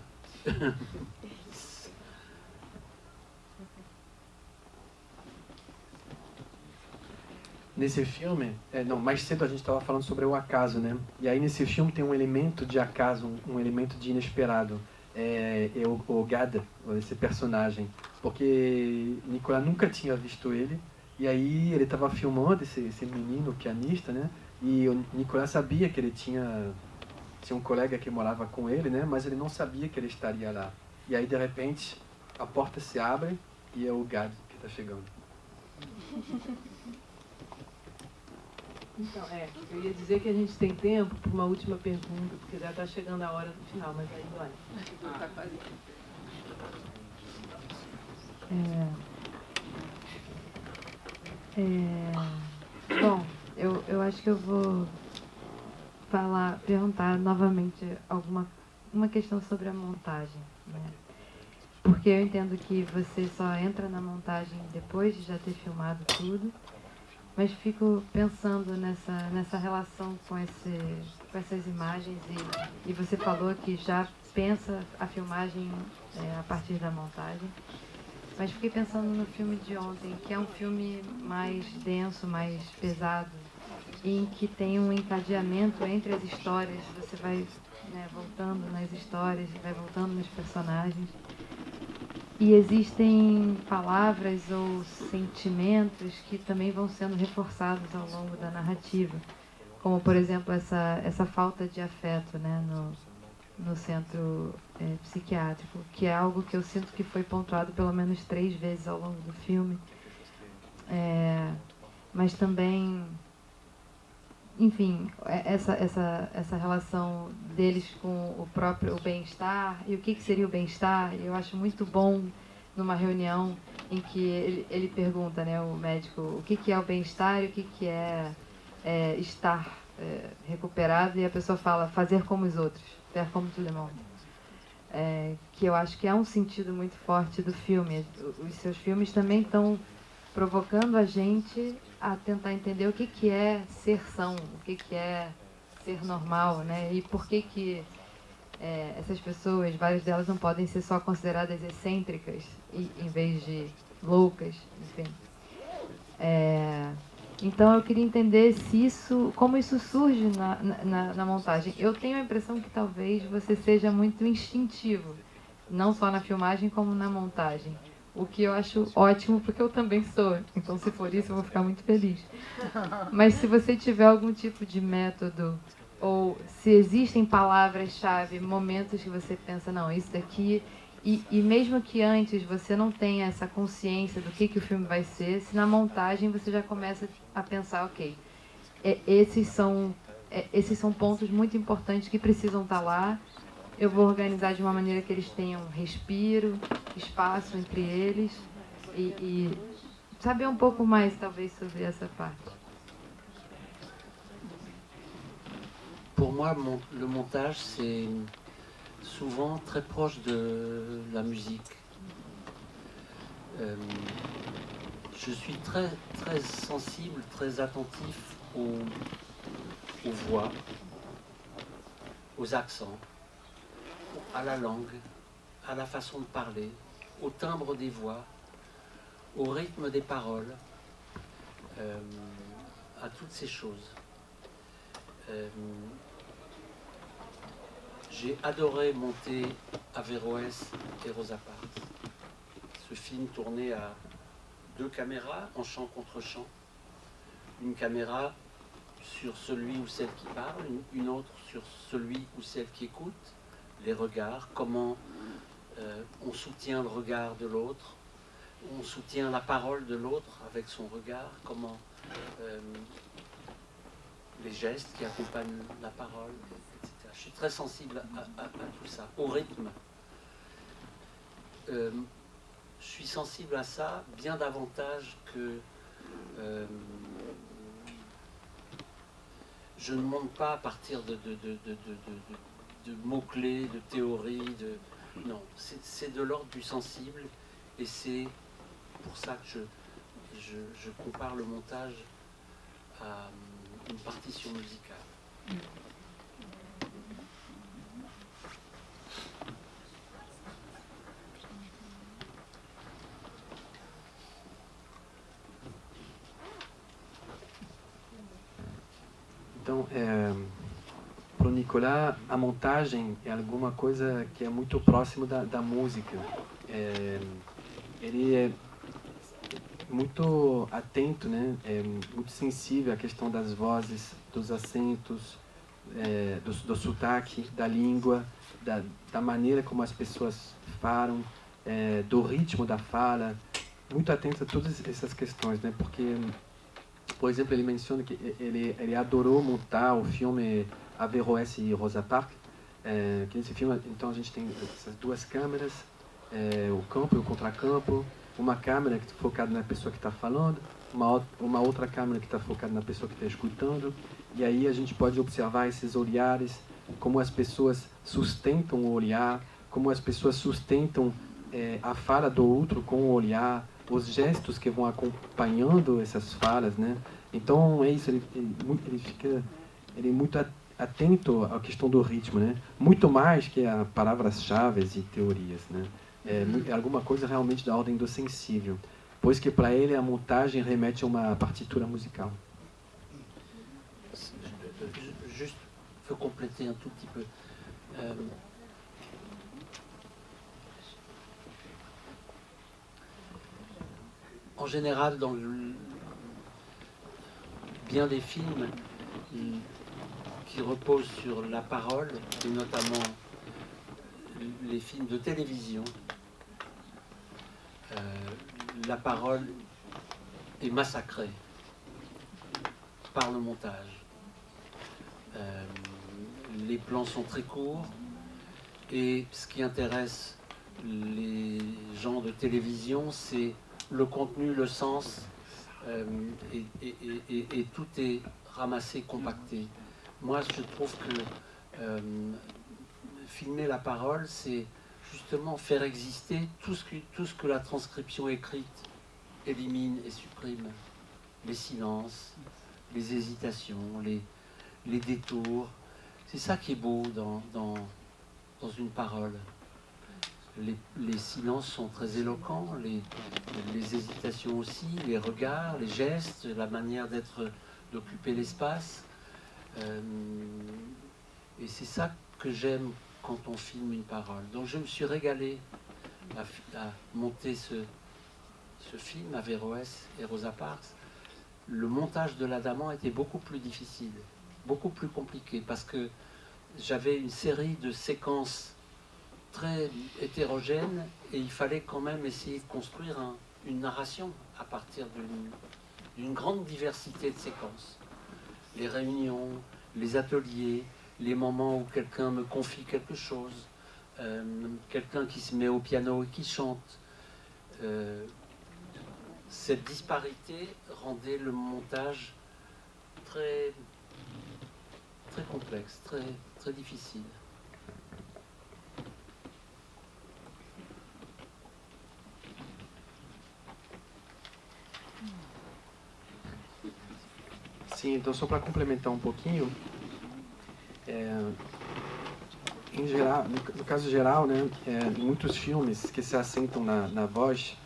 Nesse filme, não, mais cedo a gente estava falando sobre o acaso, né? E aí nesse filme tem um elemento de acaso, um elemento de inesperado. O Gad, esse personagem, porque Nicolas nunca tinha visto ele, e aí ele estava filmando esse menino pianista, né? E o Nicolas sabia que ele tinha um colega que morava com ele, né? Mas ele não sabia que ele estaria lá. E aí de repente a porta se abre e é o Gad que está chegando. Então, eu ia dizer que a gente tem tempo para uma última pergunta, porque já está chegando a hora do final, mas aí, olha, está quase. Bom, eu acho que eu vou perguntar novamente uma questão sobre a montagem, né? Porque eu entendo que você só entra na montagem depois de já ter filmado tudo. Mas fico pensando nessa relação com essas imagens e você falou que já pensa a filmagem a partir da montagem. Mas fiquei pensando no filme de ontem, que é um filme mais denso, mais pesado, em que tem um encadeamento entre as histórias. Você vai voltando nas histórias, vai voltando nos personagens. E existem palavras ou sentimentos que também vão sendo reforçados ao longo da narrativa, como, por exemplo, essa falta de afeto, né, no centro psiquiátrico, que é algo que eu sinto que foi pontuado pelo menos 3 vezes ao longo do filme. Mas também, enfim, essa relação deles com o próprio bem-estar e o que seria o bem-estar. Eu acho muito bom numa reunião em que ele pergunta, né, o médico, o que é o bem-estar e o que é estar recuperado, e a pessoa fala fazer como os outros, faire comme tout le monde. Que eu acho que é um sentido muito forte do filme. Os seus filmes também estão provocando a gente a tentar entender o que é ser são, o que é ser normal, né? E por que essas pessoas, várias delas não podem ser só consideradas excêntricas em vez de loucas, enfim. Então eu queria entender como isso surge na montagem. Eu tenho a impressão que talvez você seja muito instintivo, não só na filmagem como na montagem. O que eu acho ótimo, porque eu também sou. Então, se for isso, eu vou ficar muito feliz. Mas se você tiver algum tipo de método, ou se existem palavras-chave, momentos que você pensa, não, isso daqui... E mesmo que antes você não tenha essa consciência do que o filme vai ser, se na montagem você já começa a pensar, ok, esses são pontos muito importantes que precisam estar lá. Eu vou organizar de uma maneira que eles tenham respiro, espaço entre eles e saber um pouco mais, talvez, sobre essa parte. Pour moi, le montage, c'est souvent très proche de la musique. Je suis très, très sensible, très attentif aux voix, aux accents, à la langue, à la façon de parler, au timbre des voix, au rythme des paroles, à toutes ces choses. J'ai adoré monter Averroès et Rosa Parks. Ce film tourné à 2 caméras, en champ contre champ. Une caméra sur celui ou celle qui parle, une autre sur celui ou celle qui écoute. Les regards, comment on soutient le regard de l'autre, on soutient la parole de l'autre avec son regard, comment les gestes qui accompagnent la parole, etc. Je suis très sensible à tout ça, au rythme. Je suis sensible à ça bien davantage que je ne monte pas à partir de mots-clés, de théories, non, c'est de l'ordre du sensible, et c'est pour ça que je compare le montage à une partition musicale. Então, para o Nicolas, a montagem é alguma coisa que é muito próximo da música. Ele é muito atento, né? É muito sensível à questão das vozes, dos acentos, do sotaque, da língua, da maneira como as pessoas falam, do ritmo da fala. Muito atento a todas essas questões, né? Porque, por exemplo, ele menciona que ele adorou montar o filme Averroès e Rosa Parks, que nesse filme, então, a gente tem essas duas câmeras, o campo e o contracampo, uma câmera que está focada na pessoa que está falando, uma outra câmera que está focada na pessoa que está escutando, e aí a gente pode observar esses olhares, como as pessoas sustentam o olhar, como as pessoas sustentam a fala do outro com o olhar, os gestos que vão acompanhando essas falas, né? Então é isso, ele é muito atento à questão do ritmo, né? Muito mais que a palavras-chave e teorias, né? É alguma coisa realmente da ordem do sensível, pois que para ele a montagem remete a uma partitura musical. Juste, faut compléter un tout petit peu. En général, dans bien des films qui reposent sur la parole, et notamment les films de télévision, la parole est massacrée par le montage. Les plans sont très courts, et ce qui intéresse les gens de télévision, c'est le contenu, le sens, et tout est ramassé, compacté. Moi, je trouve que filmer la parole, c'est justement faire exister tout ce que la transcription écrite élimine et supprime. Les silences, les hésitations, les détours. C'est ça qui est beau dans une parole. Les silences sont très éloquents, les hésitations aussi, les regards, les gestes, la manière d'occuper l'espace. Et c'est ça que j'aime quand on filme une parole. Donc je me suis régalé à monter ce film, Averroès et Rosa Parks. Le montage de l'Adamant était beaucoup plus difficile, beaucoup plus compliqué, parce que j'avais une série de séquences très hétérogènes, et il fallait quand même essayer de construire une narration à partir d'une grande diversité de séquences. Les réunions, les ateliers, les moments où quelqu'un me confie quelque chose, quelqu'un qui se met au piano et qui chante. Cette disparité rendait le montage très, très complexe, très, très difficile. Sim, então só para complementar um pouquinho, em geral, no caso geral, né, muitos filmes que se assentam na voz,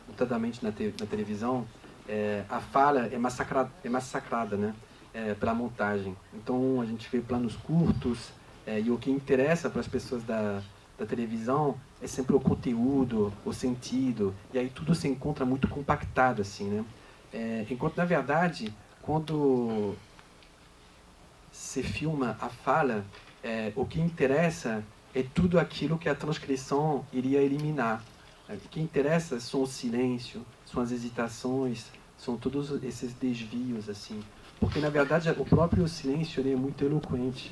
notadamente na televisão, a fala é massacrada, né, pela montagem. Então a gente vê planos curtos, e o que interessa para as pessoas da televisão é sempre o conteúdo, o sentido, e aí tudo se encontra muito compactado, assim, né? Enquanto, na verdade, quando se filma a fala, o que interessa é tudo aquilo que a transcrição iria eliminar. O que interessa são o silêncio, são as hesitações, são todos esses desvios, assim. Porque, na verdade, o próprio silêncio ele é muito eloquente.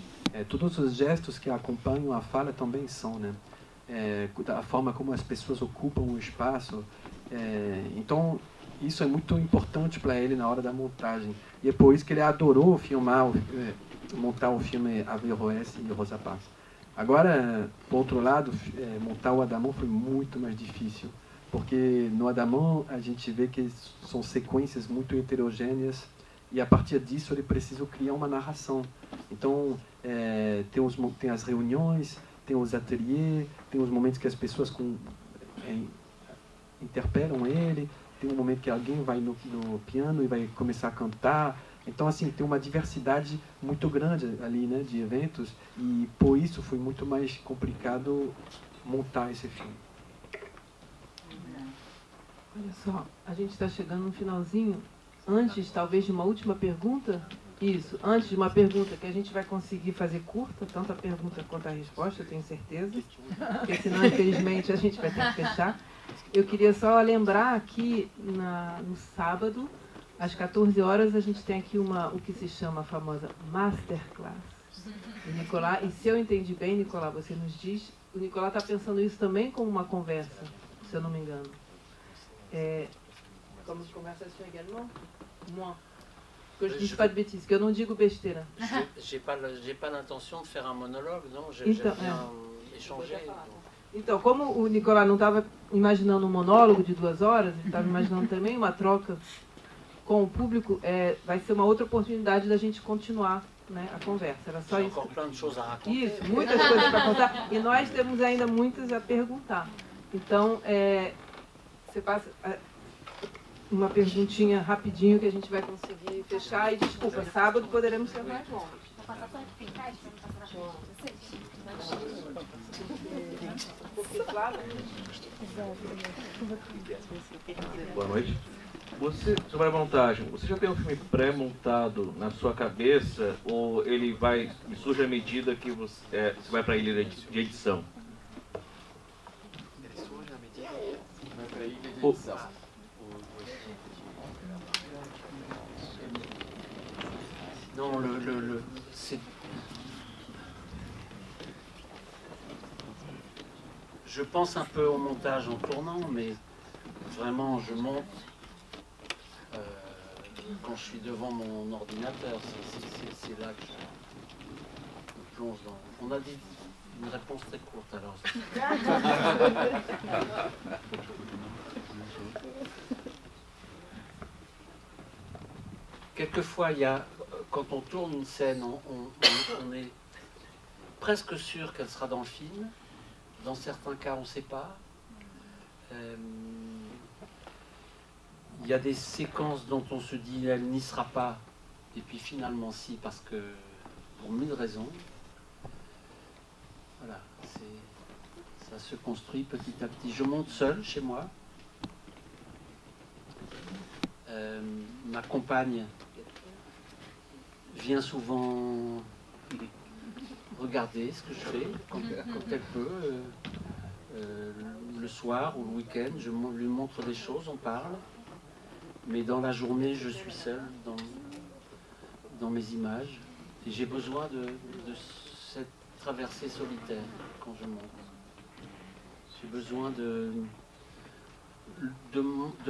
Todos os gestos que acompanham a fala também são, né? A forma como as pessoas ocupam o espaço. Então, isso é muito importante para ele na hora da montagem. E é por isso que ele adorou montar o filme Averroès e Rosa Parks. Agora, por outro lado, montar o Adamant foi muito mais difícil. Porque no Adamant a gente vê que são sequências muito heterogêneas e a partir disso ele precisa criar uma narração. Então, tem as reuniões, tem os ateliês, tem os momentos que as pessoas interpelam ele, tem um momento que alguém vai no piano e vai começar a cantar. Então, assim, tem uma diversidade muito grande ali, né, de eventos, e por isso foi muito mais complicado montar esse filme. Olha só, a gente está chegando no finalzinho. Antes, talvez, de uma última pergunta, antes de uma pergunta que a gente vai conseguir fazer curta, tanto a pergunta quanto a resposta, eu tenho certeza, porque senão, infelizmente, a gente vai ter que fechar. Eu queria só lembrar que no sábado, às 14 horas, a gente tem aqui o que se chama a famosa Masterclass. Nicolas, e se eu entendi bem, Nicolas, você nos diz, o Nicolas está pensando isso também como uma conversa, se eu não me engano. Como conversation également? Moi. Que je dis pas de bêtises, que eu não digo besteira. J'ai pas l'intention de faire un monologue, non? J'aime bien échanger. Então, como o Nicolas não estava imaginando um monólogo de 2 horas, ele estava imaginando também uma troca com o público, vai ser uma outra oportunidade da gente continuar, né, a conversa. Era só isso. Isso, muitas coisas para contar. E nós temos ainda muitas a perguntar. Então, você passa uma perguntinha rapidinho que a gente vai conseguir fechar. E desculpa, sábado poderemos ser mais longos. Boa noite. Sobre a montagem, você já tem um filme pré-montado na sua cabeça ou ele surge à medida que você vai para a ilha de edição? Non, je pense un peu au montage en tournant, mais vraiment je monte quand je suis devant mon ordinateur. C'est là que je plonge dans... On a dit une réponse très courte alors. Quelquefois, quand on tourne une scène, on est presque sûr qu'elle sera dans le film. Dans certains cas, on ne sait pas. Il y a des séquences dont on se dit elle n'y sera pas, et puis finalement si, parce que pour 1000 raisons. Voilà, ça se construit petit à petit. Je monte seul chez moi. Ma compagne vient souvent regarder ce que je fais quand elle peut. Le soir ou le week-end, je lui montre des choses, on parle. Mais dans la journée, je suis seul dans mes images. Et j'ai besoin de cette traversée solitaire quand je monte. J'ai besoin de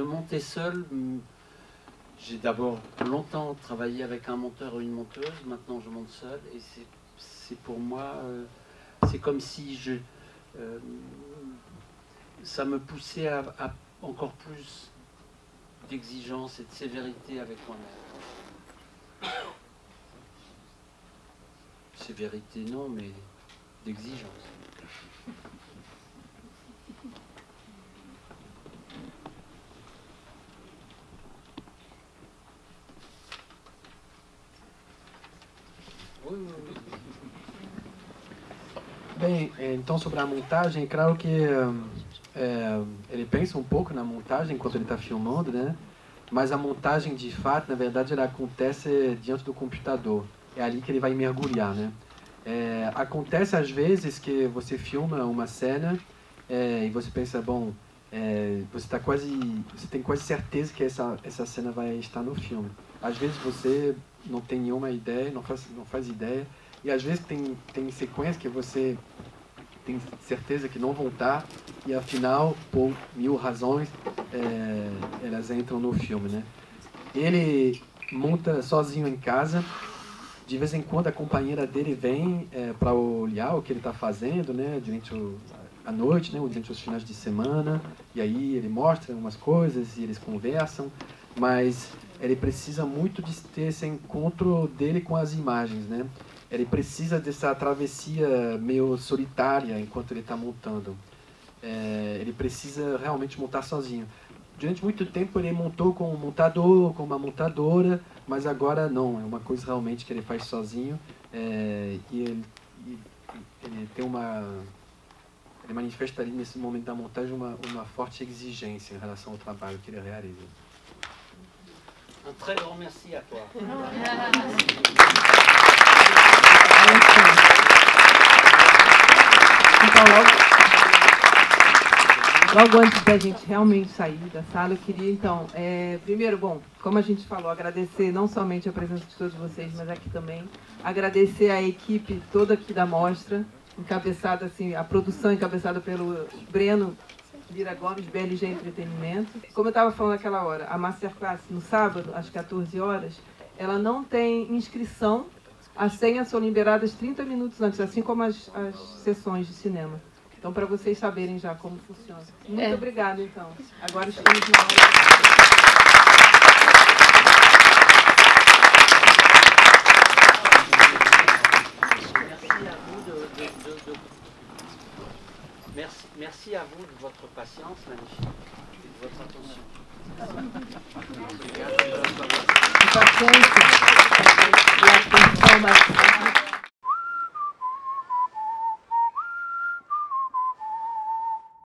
monter seul. J'ai d'abord longtemps travaillé avec un monteur ou une monteuse. Maintenant, je monte seul. Et c'est pour moi... c'est comme si ça me poussait à encore plus d'exigence et de sévérité avec moi-même. Sévérité non, mais d'exigence. Bem, então sobre a montagem, é claro que ele pensa um pouco na montagem enquanto ele está filmando, né? Mas a montagem, de fato, na verdade, ela acontece diante do computador. É ali que ele vai mergulhar, né? Acontece às vezes que você filma uma cena e você pensa, bom, você tem quase certeza que essa cena vai estar no filme. Às vezes você não tem nenhuma ideia, não faz ideia, e às vezes tem sequências que você tem certeza que não vão estar, e afinal, por 1000 razões, elas entram no filme, né? Ele monta sozinho em casa. De vez em quando a companheira dele vem para olhar o que ele está fazendo, né, durante a noite, né, durante os finais de semana, e aí ele mostra umas coisas e eles conversam, mas ele precisa muito de ter esse encontro dele com as imagens, né? Ele precisa dessa travessia meio solitária enquanto ele está montando. Ele precisa realmente montar sozinho. Durante muito tempo ele montou com um montador, com uma montadora, mas agora não, é uma coisa realmente que ele faz sozinho, e ele tem ele manifesta ali nesse momento da montagem uma forte exigência em relação ao trabalho que ele realiza. Un très grand merci à toi. Então, logo antes da gente realmente sair da sala, eu queria, então, primeiro, bom, como a gente falou, agradecer não somente a presença de todos vocês, mas aqui também, agradecer a equipe toda aqui da mostra, encabeçada, assim, a produção encabeçada pelo Breno Lira Gomes, BLG Entretenimento. Como eu estava falando naquela hora, a Masterclass no sábado, às 14 horas, ela não tem inscrição, as senhas são liberadas 30 minutos antes, assim como as sessões de cinema. Então, para vocês saberem já como funciona. Muito obrigada, então. Agora estamos na hora. Merci à vous de votre patience magnifique et de votre attention. Paciência e atenção bastante.